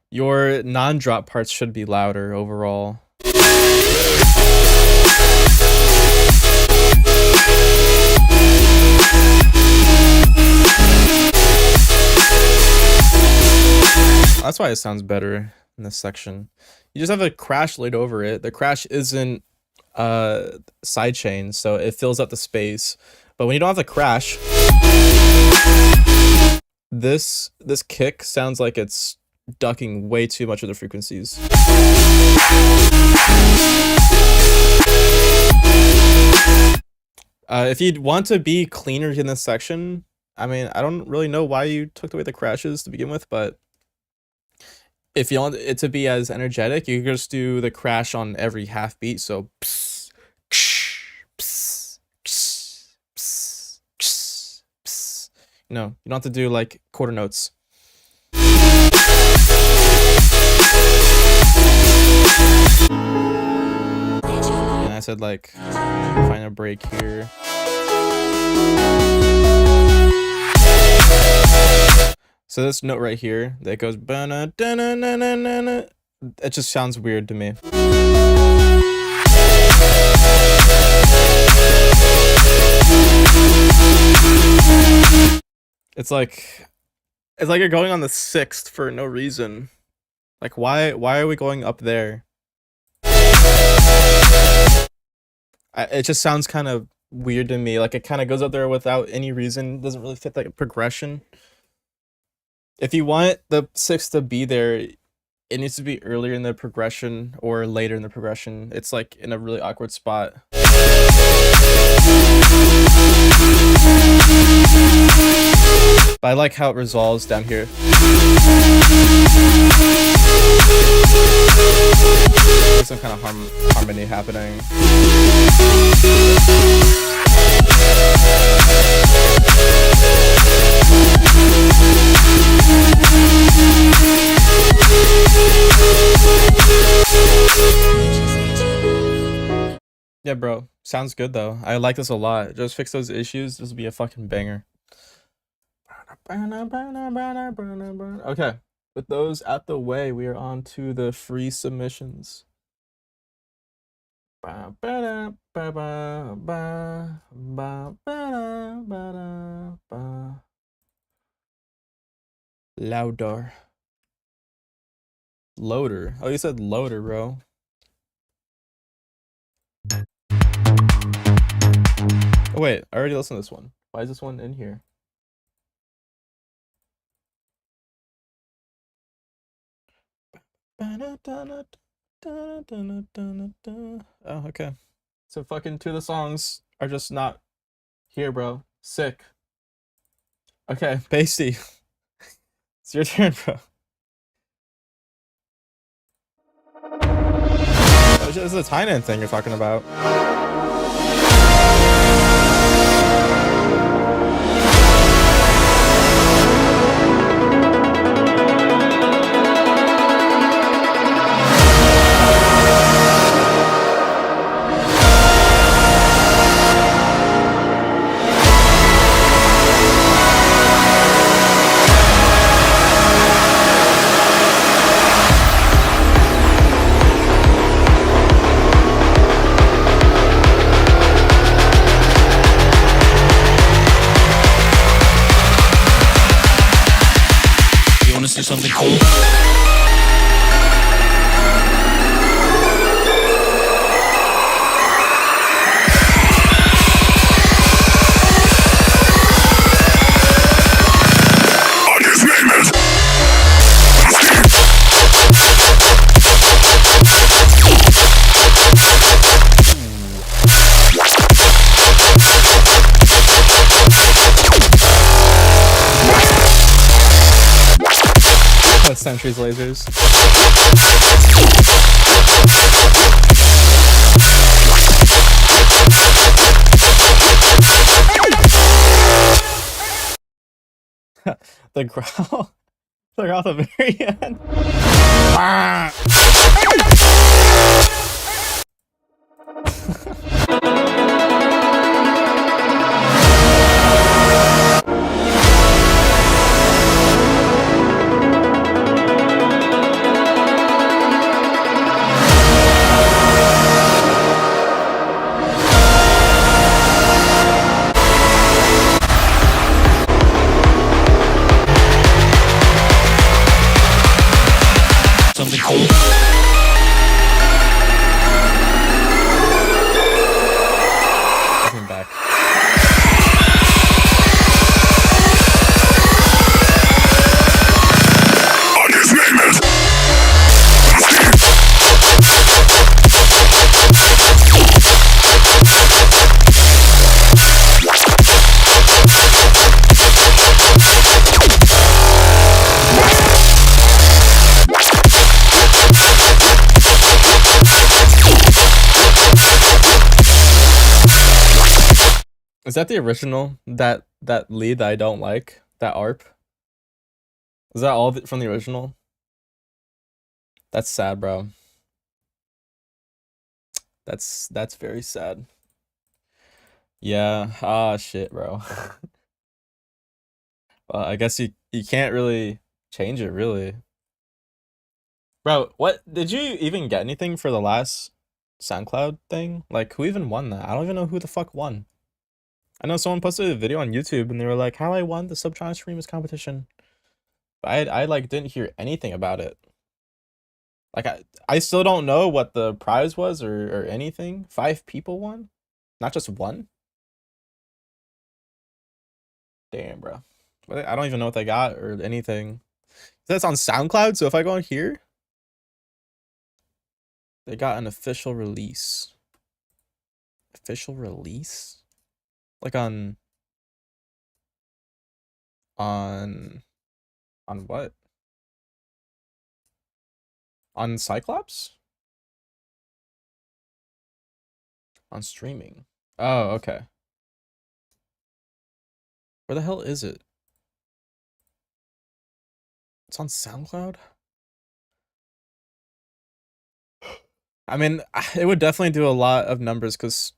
Your non-drop parts should be louder overall. That's why it sounds better in this section. You just have a crash laid over it. The crash isn't sidechain, so it fills up the space. But when you don't have the crash, this kick sounds like it's ducking way too much of the frequencies. If you'd want to be cleaner in this section, I mean, I don't really know why you took away the crashes to begin with, but if you want it to be as energetic, you can just do the crash on every half beat. So, pss, ksh, pss, ksh, pss, ksh, pss. You know, you don't have to do like quarter notes. And I said like, find a break here. So this note right here that goes ba-na, da-na, na, na, na, na, it just sounds weird to me. It's like you're going on the 6th for no reason. Like why are we going up there? It just sounds kind of weird to me. Like it kind of goes up there without any reason. Doesn't really fit like a progression. If you want the 6th to be there, it needs to be earlier in the progression or later in the progression. It's like in a really awkward spot. But I like how it resolves down here. There's some kind of harmony happening. Yeah, bro. Sounds good though. I like this a lot. Just fix those issues. This will be a fucking banger. Okay. With those out the way, we are on to the free submissions. Louder. Loader. Oh, you said loader, bro. Oh, wait. I already listened to this one. Why is this one in here? Oh, okay. So fucking 2 of the songs are just not here, bro. Sick. Okay, Pasty. It's your turn, bro. Oh, this is a Tynan thing you're talking about. Do something cool. Sentry's lasers. The growl. The growl at the very end. Something cool. Coming back. Is that the original? That lead that I don't like? That ARP? Is that all from the original? That's sad, bro. That's very sad. Yeah. Ah, shit, bro. Well, I guess you can't really change it, really. Bro, what did you even get anything for the last SoundCloud thing? Like, who even won that? I don't even know who the fuck won. I know someone posted a video on YouTube and they were like, "How I won the Subtronics Remix competition." But I like didn't hear anything about it. Like I still don't know what the prize was or anything. 5 people won, not just one. Damn, bro. I don't even know what they got or anything. That's on SoundCloud, so if I go on here, they got an official release. Official release? Like on what? On Cyclops? On streaming. Oh, okay. Where the hell is it? It's on SoundCloud? I mean, it would definitely do a lot of numbers because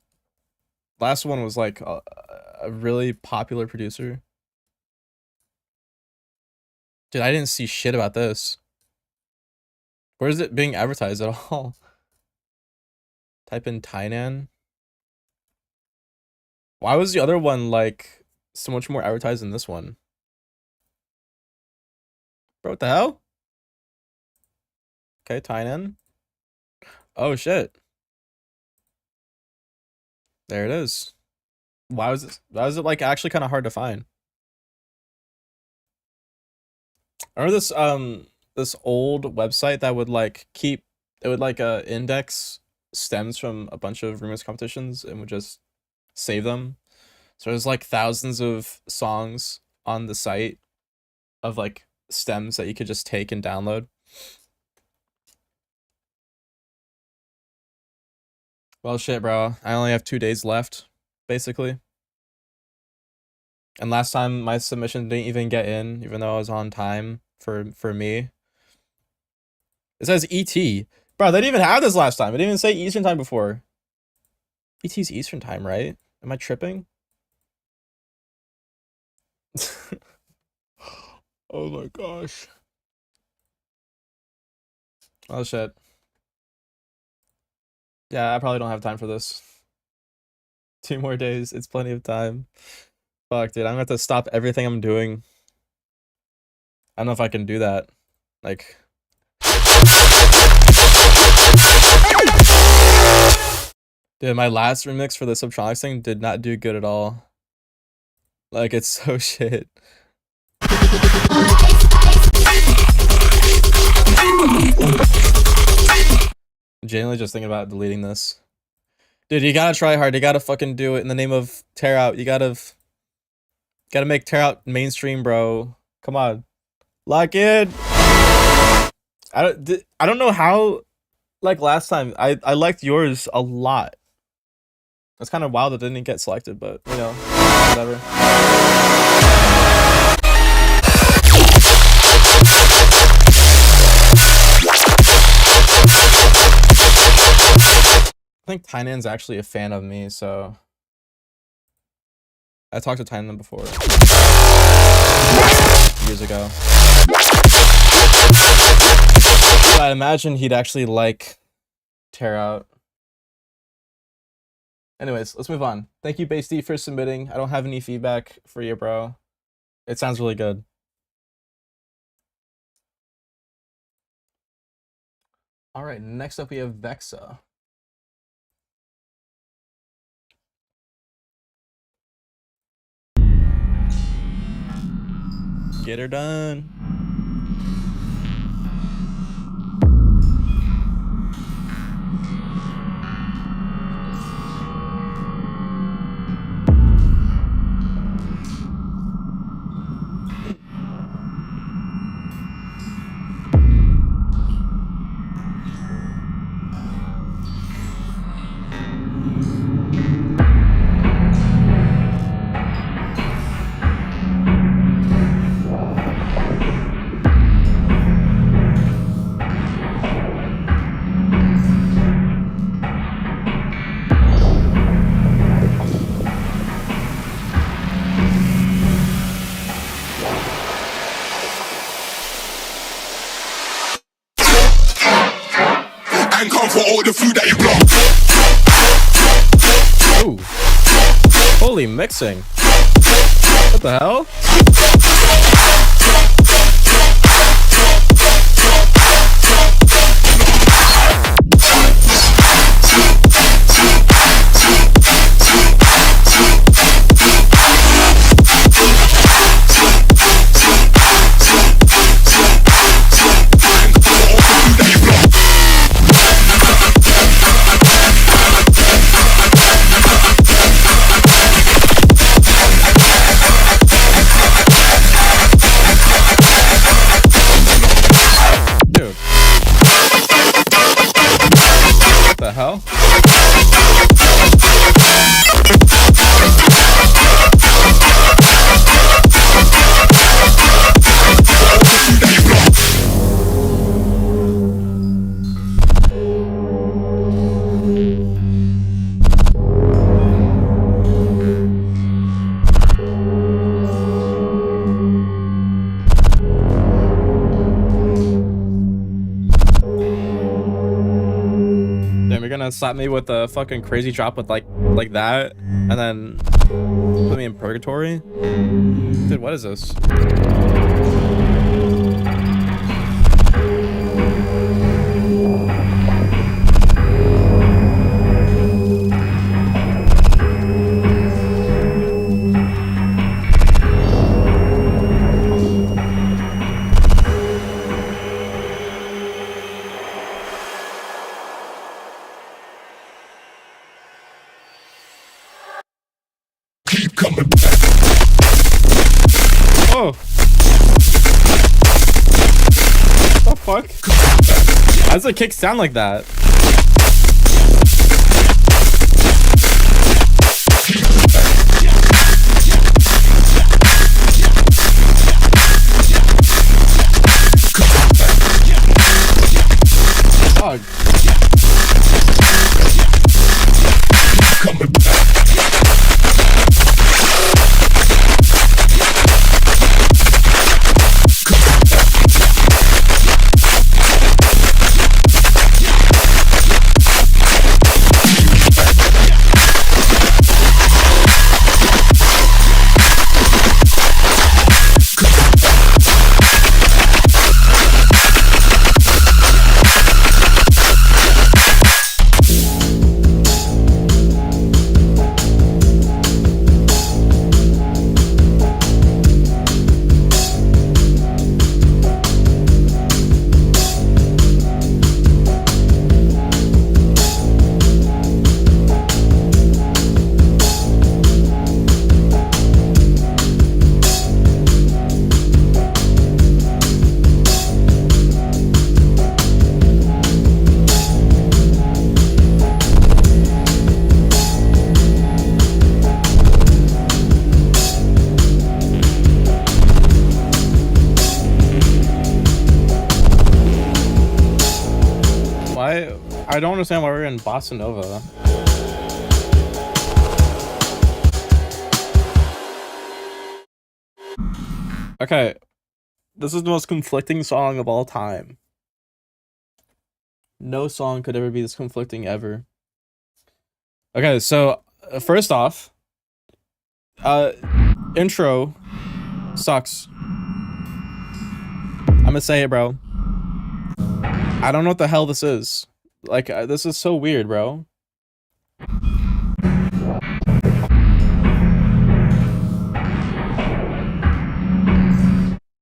last one was like a really popular producer. Dude, I didn't see shit about this. Where is it being advertised at all? Type in Tainan. Why was the other one like so much more advertised than this one? Bro, what the hell? Okay, Tainan. Oh shit. There it is. Why was it like actually kind of hard to find? I remember this old website that would like index stems from a bunch of remix competitions and would just save them. So there's like thousands of songs on the site of like stems that you could just take and download. Well, shit, bro. I only have 2 days left, basically. And last time my submission didn't even get in, even though I was on time for me. It says ET. Bro, they didn't even have this last time. It didn't even say Eastern time before. ET's Eastern time, right? Am I tripping? Oh my gosh. Oh shit. Yeah, I probably don't have time for this. 2 more days. It's plenty of time. Fuck, dude. I'm gonna have to stop everything I'm doing. I don't know if I can do that. Like... Dude, my last remix for the Subtronics thing did not do good at all. Like, it's so shit. I'm genuinely just thinking about deleting this. Dude, you gotta try hard. You gotta fucking do it in the name of Tear Out. You gotta make Tear Out mainstream, bro. Come on. Lock in. I don't know how, like last time, I liked yours a lot. It's kind of wild that it didn't get selected, but you know, whatever. I think Tainan's actually a fan of me, so I talked to Tainan before years ago. So I imagine he'd actually like Tear Out. Anyways, let's move on. Thank you, Base D, for submitting. I don't have any feedback for you, bro. It sounds really good. All right, next up we have Vexa. Get her done. all the food that you block. Ooh. Holy mixing. What the hell? Dude. What the hell? Damn, you're gonna slap me with a fucking crazy drop with like that, and then put me in purgatory? Dude, what is this? Keep coming back. Oh! What the fuck? How does the kick sound like that? Dog. Coming back. I don't understand why we're in Bossa Nova. Okay, this is the most conflicting song of all time. No song could ever be this conflicting ever. Okay, so first off, intro sucks. I'm gonna say it, bro. I don't know what the hell this is. Like, this is so weird, bro.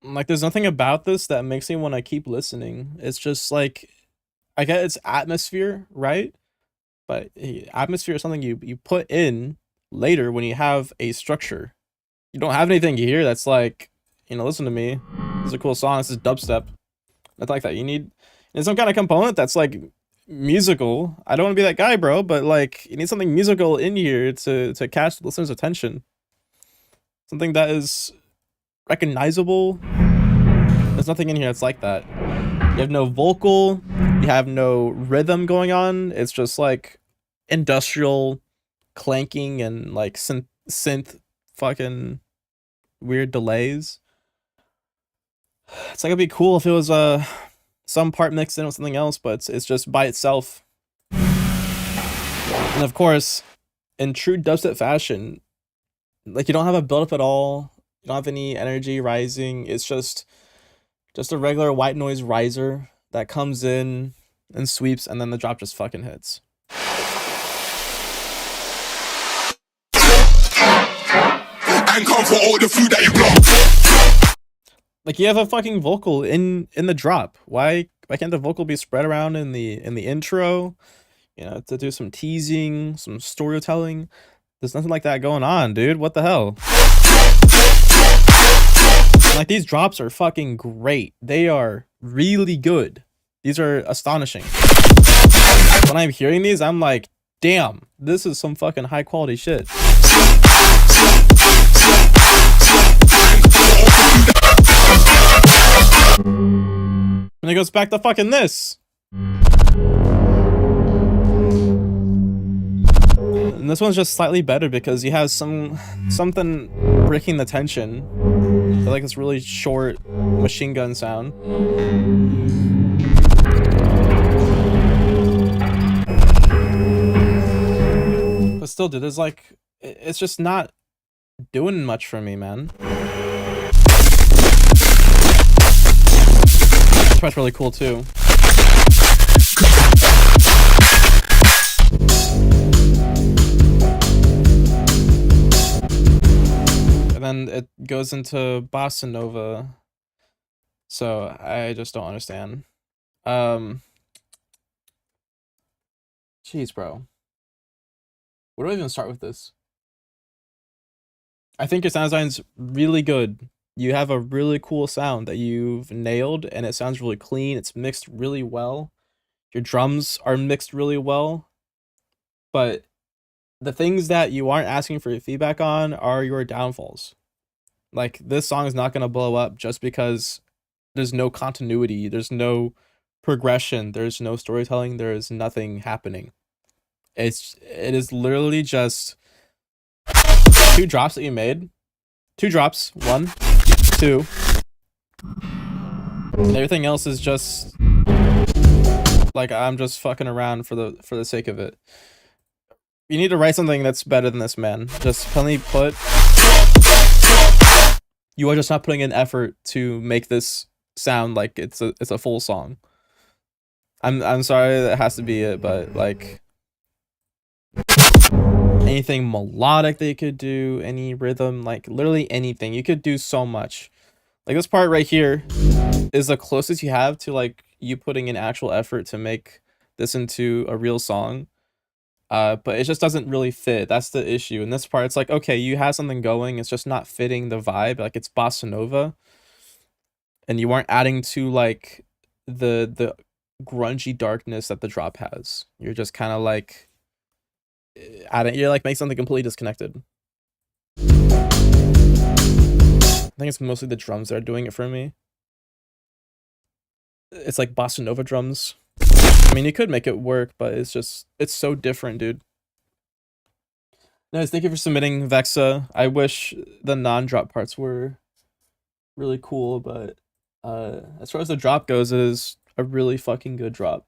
Like, there's nothing about this that makes me want to keep listening. It's just like, I get it's atmosphere, right? But atmosphere is something you put in later when you have a structure. You don't have anything here that's like, listen to me. This is a cool song. This is dubstep. Nothing like that. You need some kind of component that's like musical. I don't want to be that guy, bro, but like, you need something musical in here to catch the listener's attention. Something that is recognizable. There's nothing in here that's like that. You have no vocal, you have no rhythm going on. It's just like industrial clanking and like synth fucking weird delays. It's like, it'd be cool if it was some part mixed in with something else, but it's just by itself. And of course, in true dubstep fashion, like you don't have a build up at all. You don't have any energy rising. It's just a regular white noise riser that comes in and sweeps, and then the drop just fucking hits. And come for all the food that you block. Like you have a fucking vocal in the drop. Why can't the vocal be spread around in the intro? You know, to do some teasing, some storytelling. There's nothing like that going on, dude. What the hell? Like these drops are fucking great. They are really good. These are astonishing. When I'm hearing these, I'm like, damn, this is some fucking high quality shit. And it goes back to fucking this. And this one's just slightly better because you have something breaking the tension. I feel like it's really short machine gun sound. But still, dude, there's like, it's just not doing much for me, man. This part's really cool too. And then it goes into bossa nova. So I just don't understand. Jeez, bro. Where do I even start with this? I think your sound design's really good. You have a really cool sound that you've nailed, and it sounds really clean. It's mixed really well. Your drums are mixed really well. But the things that you aren't asking for your feedback on are your downfalls. Like, this song is not going to blow up just because there's no continuity, there's no progression, there's no storytelling, there is nothing happening. It is literally just 2 drops that you made. 2 drops, 1, 2. And everything else is just like, I'm just fucking around for the sake of it. You need to write something that's better than this, man. Just plainly put, you are just not putting in effort to make this sound like it's a full song. I'm sorry that has to be it, but like anything melodic they could do, any rhythm, like literally anything. You could do so much. Like this part right here is the closest you have to like you putting in actual effort to make this into a real song. But it just doesn't really fit. That's the issue. In this part, it's like, okay, you have something going, it's just not fitting the vibe. Like it's bossa nova, and you aren't adding to like the grungy darkness that the drop has. You're just kind of like adding, you're like making something completely disconnected. I think it's mostly the drums that are doing it for me. It's like bossa nova drums. I mean, you could make it work, but it's so different, dude. Nice, thank you for submitting, Vexa. I wish the non-drop parts were really cool, but as far as the drop goes, it is a really fucking good drop.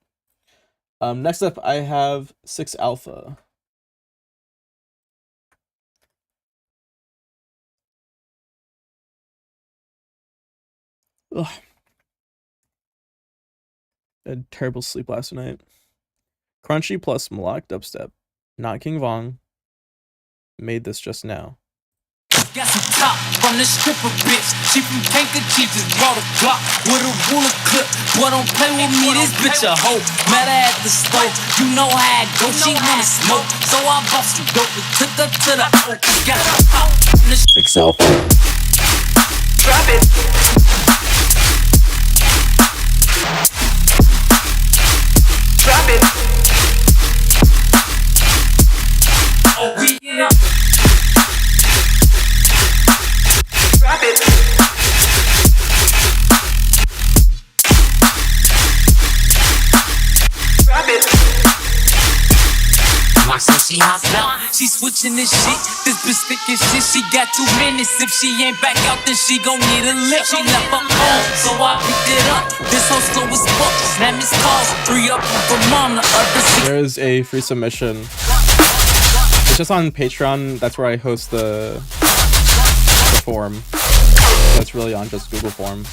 Next up, I have 6 Alpha. Ugh. I had terrible sleep last night. Crunchy plus melodic dubstep. Not King Vong. Made this just now. Got some top from the stripper bitch. She from Kankakee, just brought a Glock with a ruler clip. Boy, don't play with me, this bitch a hoe. Met her at the stove, you know how it go. She wanna smoke, so I bought some dope and took her to the oak. Got some top from the 6 Alpha. Drop it. Drop it. Oh, we in it. Drop it. Drop it. Watch how she hops out. She switching this shit. This bitch thick as shit. She got 2 minutes. If she ain't back out, then she gon' need a lift. She left her home, so I picked it up. This whole slow as fuck. Snap his calls. 3 up from mom, the other 6. There is a free submission just on Patreon. That's where I host the form. That's really on just Google Form.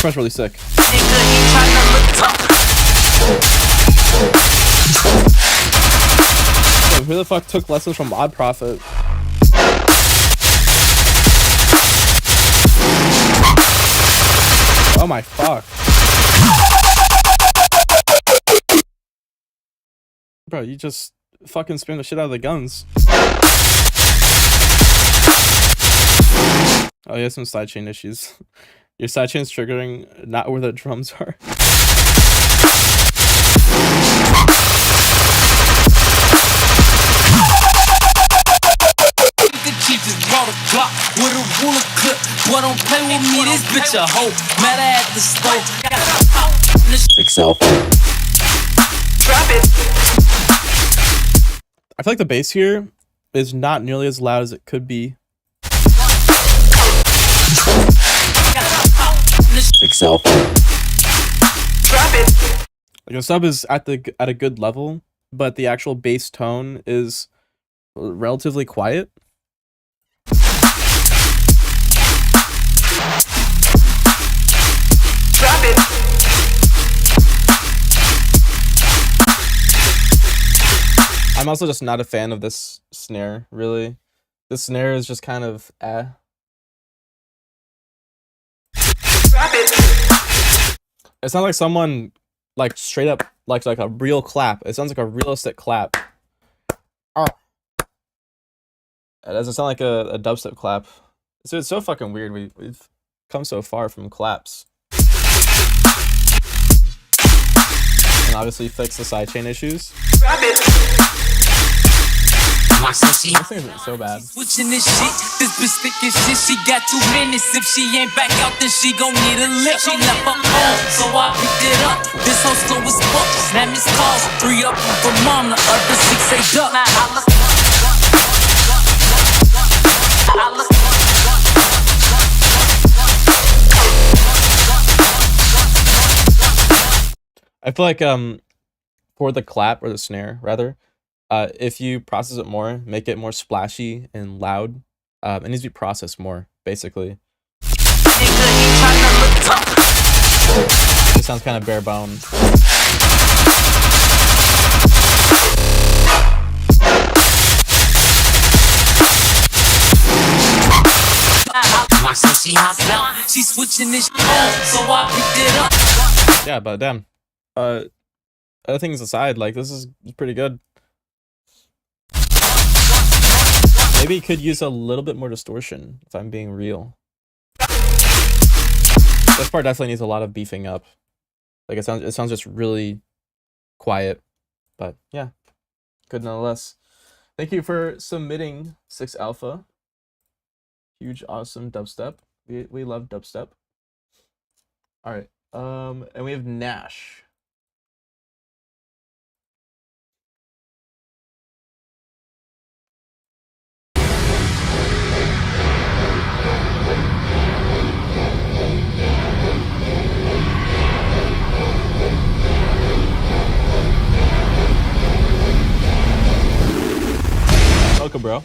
That's really sick. So who the fuck took lessons from Odd Prophet? Oh my fuck. Bro, you just fucking spam the shit out of the guns. Oh, you have some sidechain issues. Your sidechain's triggering not where the drums are. I feel like the bass here is not nearly as loud as it could be. Like the sub is at a good level, but the actual bass tone is relatively quiet. I'm also just not a fan of this snare, really. This snare is just kind of It sounds like someone like straight up like a real clap. It sounds like a realistic clap. It doesn't sound like a dubstep clap. So it's so fucking weird. We've come so far from claps. And obviously fix the sidechain issues. This thing isn't so bad. Switching this shit, this bitch thinking shit. She got 2 minutes. If she ain't back out, then she gon' need a lift. She left her home, so I picked it up. This hoe slow as fuck. Snap his calls, 3 up from mom, the other 6 ain't up. I feel like for the clap or the snare rather, if you process it more, make it more splashy and loud, it needs to be processed more, basically. It sounds kind of bare bones. She's switching this on, so I picked it up. Yeah, but damn. Other things aside, like this is pretty good. Maybe it could use a little bit more distortion, if I'm being real. This part definitely needs a lot of beefing up. Like it sounds just really quiet. But yeah, good nonetheless. Thank you for submitting 6 Alpha. Huge, awesome dubstep. We love dubstep. All right, and we have Nash. Welcome, bro.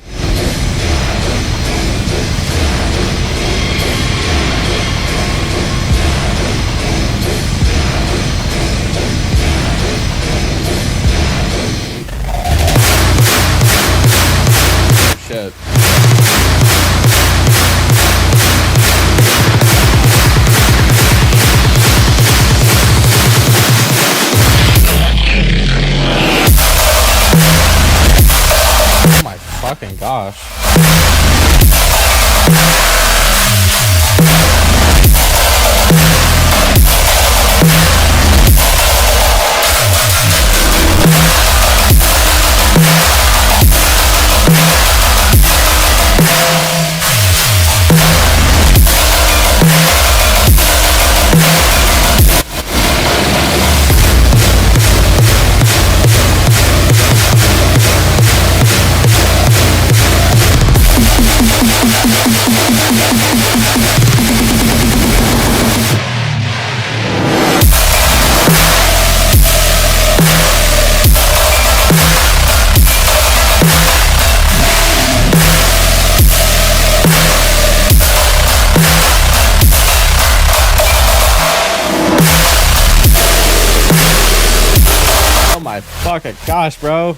fucking gosh, bro.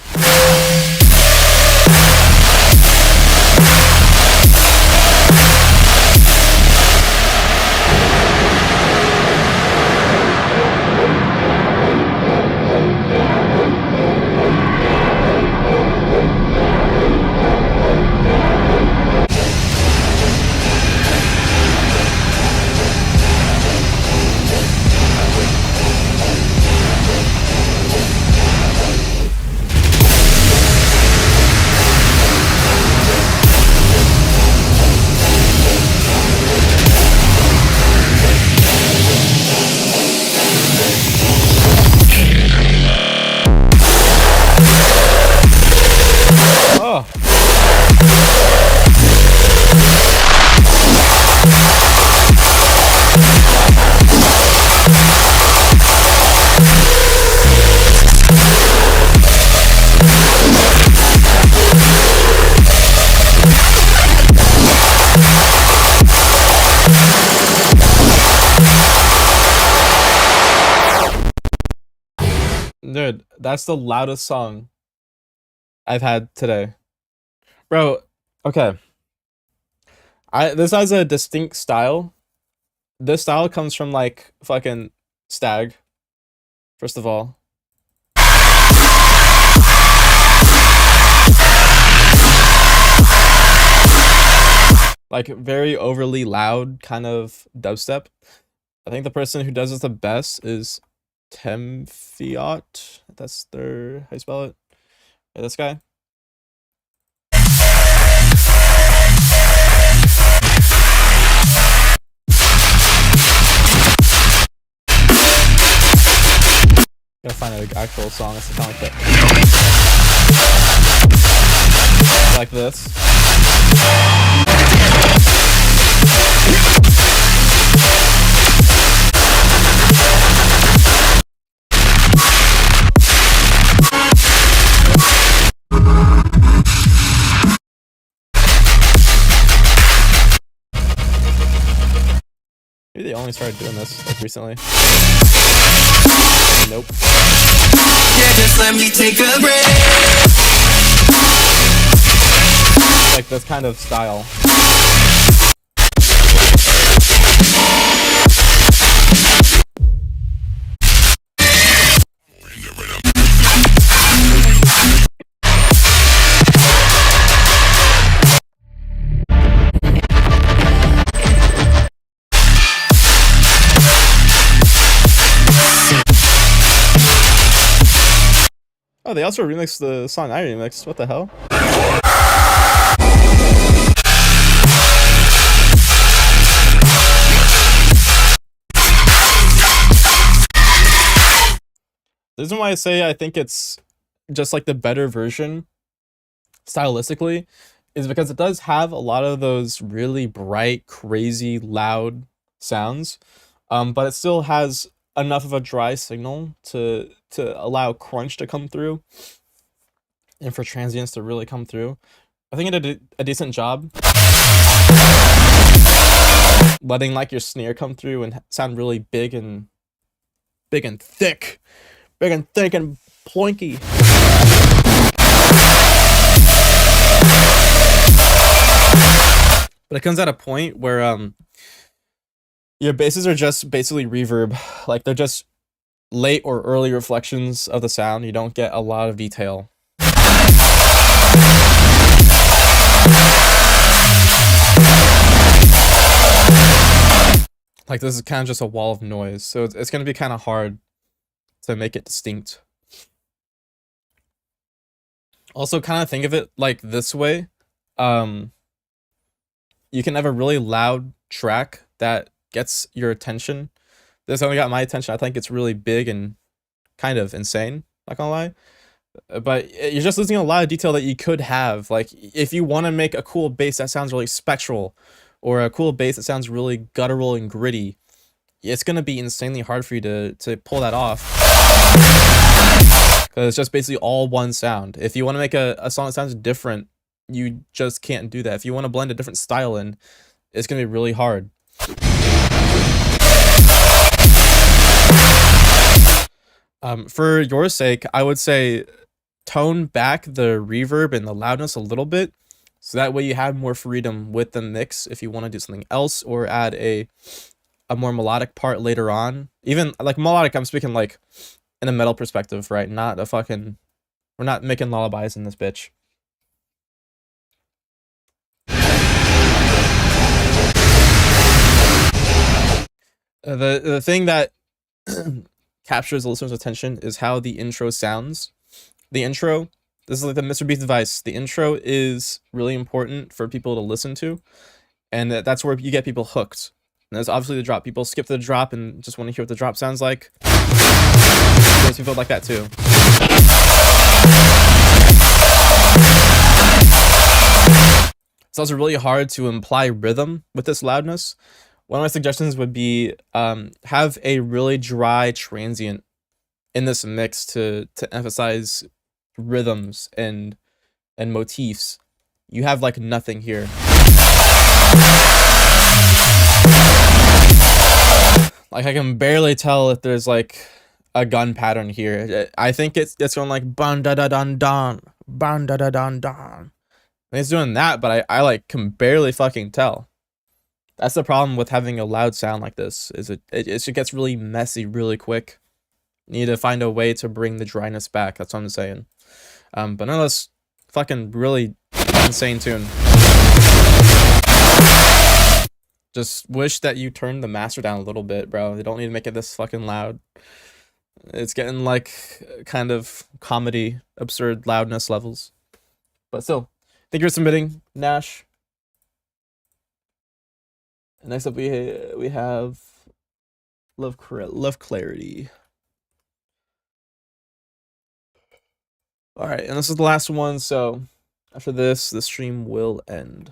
Dude, that's the loudest song I've had today. Bro, okay. This has a distinct style. This style comes from like fucking Stag, first of all. Like very overly loud kind of dubstep. I think the person who does this the best is Temfiot. That's their how you spell it. Yeah, this guy. Gotta find an actual song that's the sound like that. Like this. Maybe they only started doing this like recently. Nope. Yeah, just let me take a break. Like this kind of style. Oh, they also remixed the song I remixed. What the hell? The reason why I say I think it's just like the better version stylistically is because it does have a lot of those really bright, crazy, loud sounds, but it still has enough of a dry signal to allow crunch to come through and for transients to really come through. I think it did a decent job letting like your snare come through and sound really big and thick and ploinky. But it comes at a point where your basses are just basically reverb. Like they're just late or early reflections of the sound. You don't get a lot of detail. Like this is kind of just a wall of noise. So it's going to be kind of hard to make it distinct. Also kind of think of it like this way. You can have a really loud track that gets your attention. This only got my attention. I think it's really big and kind of insane, not gonna lie. But you're just losing a lot of detail that you could have. Like if you want to make a cool bass that sounds really spectral, or a cool bass that sounds really guttural and gritty, it's gonna be insanely hard for you to pull that off. Because it's just basically all one sound. If you want to make a song that sounds different, you just can't do that. If you want to blend a different style in, it's gonna be really hard. For your sake, I would say tone back the reverb and the loudness a little bit, so that way you have more freedom with the mix if you want to do something else or add a more melodic part later on. Even like melodic, I'm speaking like in a metal perspective, right? Not a fucking, we're not making lullabies in this bitch. The thing that captures the listener's attention is how the intro sounds. The intro, this is like the Mr. Beast advice. The intro is really important for people to listen to, and that's where you get people hooked. And there's obviously the drop. People skip the drop and just want to hear what the drop sounds like. There's people like that too. It's also really hard to imply rhythm with this loudness. One of my suggestions would be have a really dry transient in this mix to emphasize rhythms and motifs. You have like nothing here. Like I can barely tell if there's like a gun pattern here. I think it's going like ban da da dan dan, ban da da dan dan. It's doing that, but I like can barely fucking tell. That's the problem with having a loud sound like this. Is it just gets really messy really quick. You need to find a way to bring the dryness back. That's what I'm saying. But nonetheless, fucking really insane tune. Just wish that you turned the master down a little bit, bro. You don't need to make it this fucking loud. It's getting like kind of comedy, absurd loudness levels. But still, thank you for submitting, Nash. Next up, we have Love Clarity. All right, and this is the last one. So after this, the stream will end.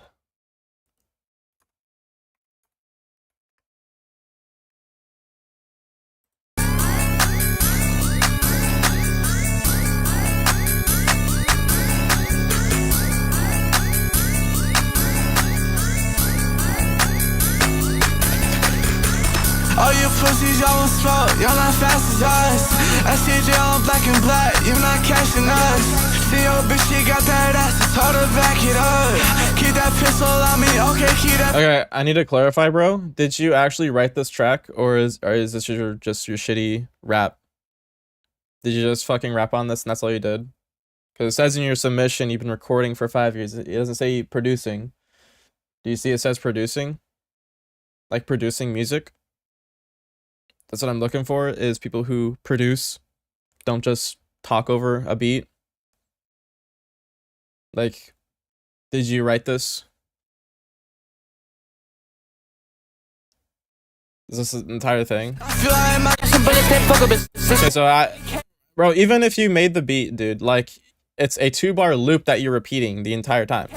All you pussies, y'all want smoke, y'all not fast as us. SCJ on black and black, you not catching us. See your bitch, she got that ass, it's hard to back it up. Keep that pistol on me, okay, keep that. Okay, I need to clarify, bro. Did you actually write this track, or is this just your shitty rap? Did you just fucking rap on this and that's all you did? Because it says in your submission you've been recording for 5 years. It doesn't say producing. Do you see it says producing? Like producing music? That's what I'm looking for, is people who produce, don't just talk over a beat. Like, did you write this? Is this the entire thing? Okay, so bro, even if you made the beat, dude, like, it's a 2-bar loop that you're repeating the entire time.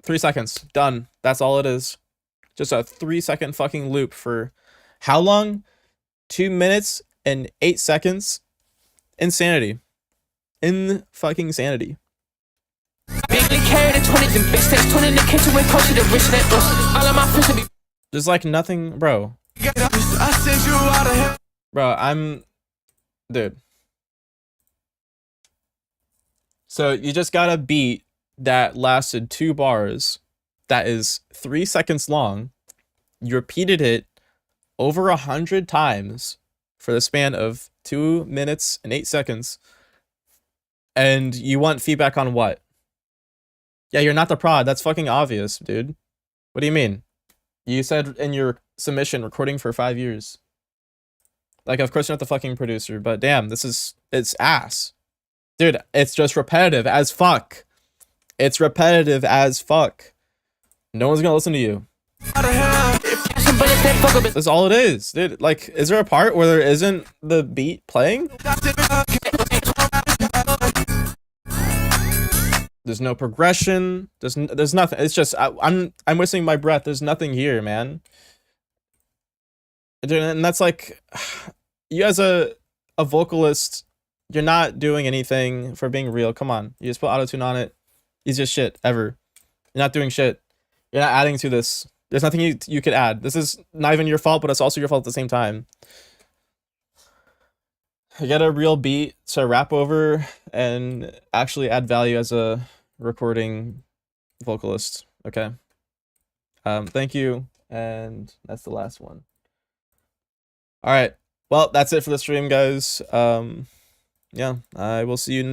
3 seconds. Done. That's all it is. Just a 3-second fucking loop for how long? 2 minutes and 8 seconds. Insanity. In fucking sanity. There's like nothing, bro. Bro, dude. So you just got a beat that lasted 2 bars that is 3 seconds long. You repeated it over 100 times for the span of 2 minutes and 8 seconds. And you want feedback on what? Yeah, you're not the prod. That's fucking obvious, dude. What do you mean? You said in your submission, recording for 5 years. Like, of course you're not the fucking producer, but damn, it's ass. Dude, it's just repetitive as fuck. It's repetitive as fuck. No one's gonna listen to you. That's all it is, dude. Like, is there a part where there isn't the beat playing? There's no progression. There's nothing. It's just I'm wasting my breath. There's nothing here, man. And that's like, you as a vocalist, you're not doing anything for being real. Come on, you just put autotune on it. Easiest shit ever. You're not doing shit. You're not adding to this. There's nothing you could add. This is not even your fault, but it's also your fault at the same time. Get a real beat to rap over and actually add value as a recording vocalist. Okay. Thank you, and that's the last one. All right. Well, that's it for the stream, guys. Yeah, I will see you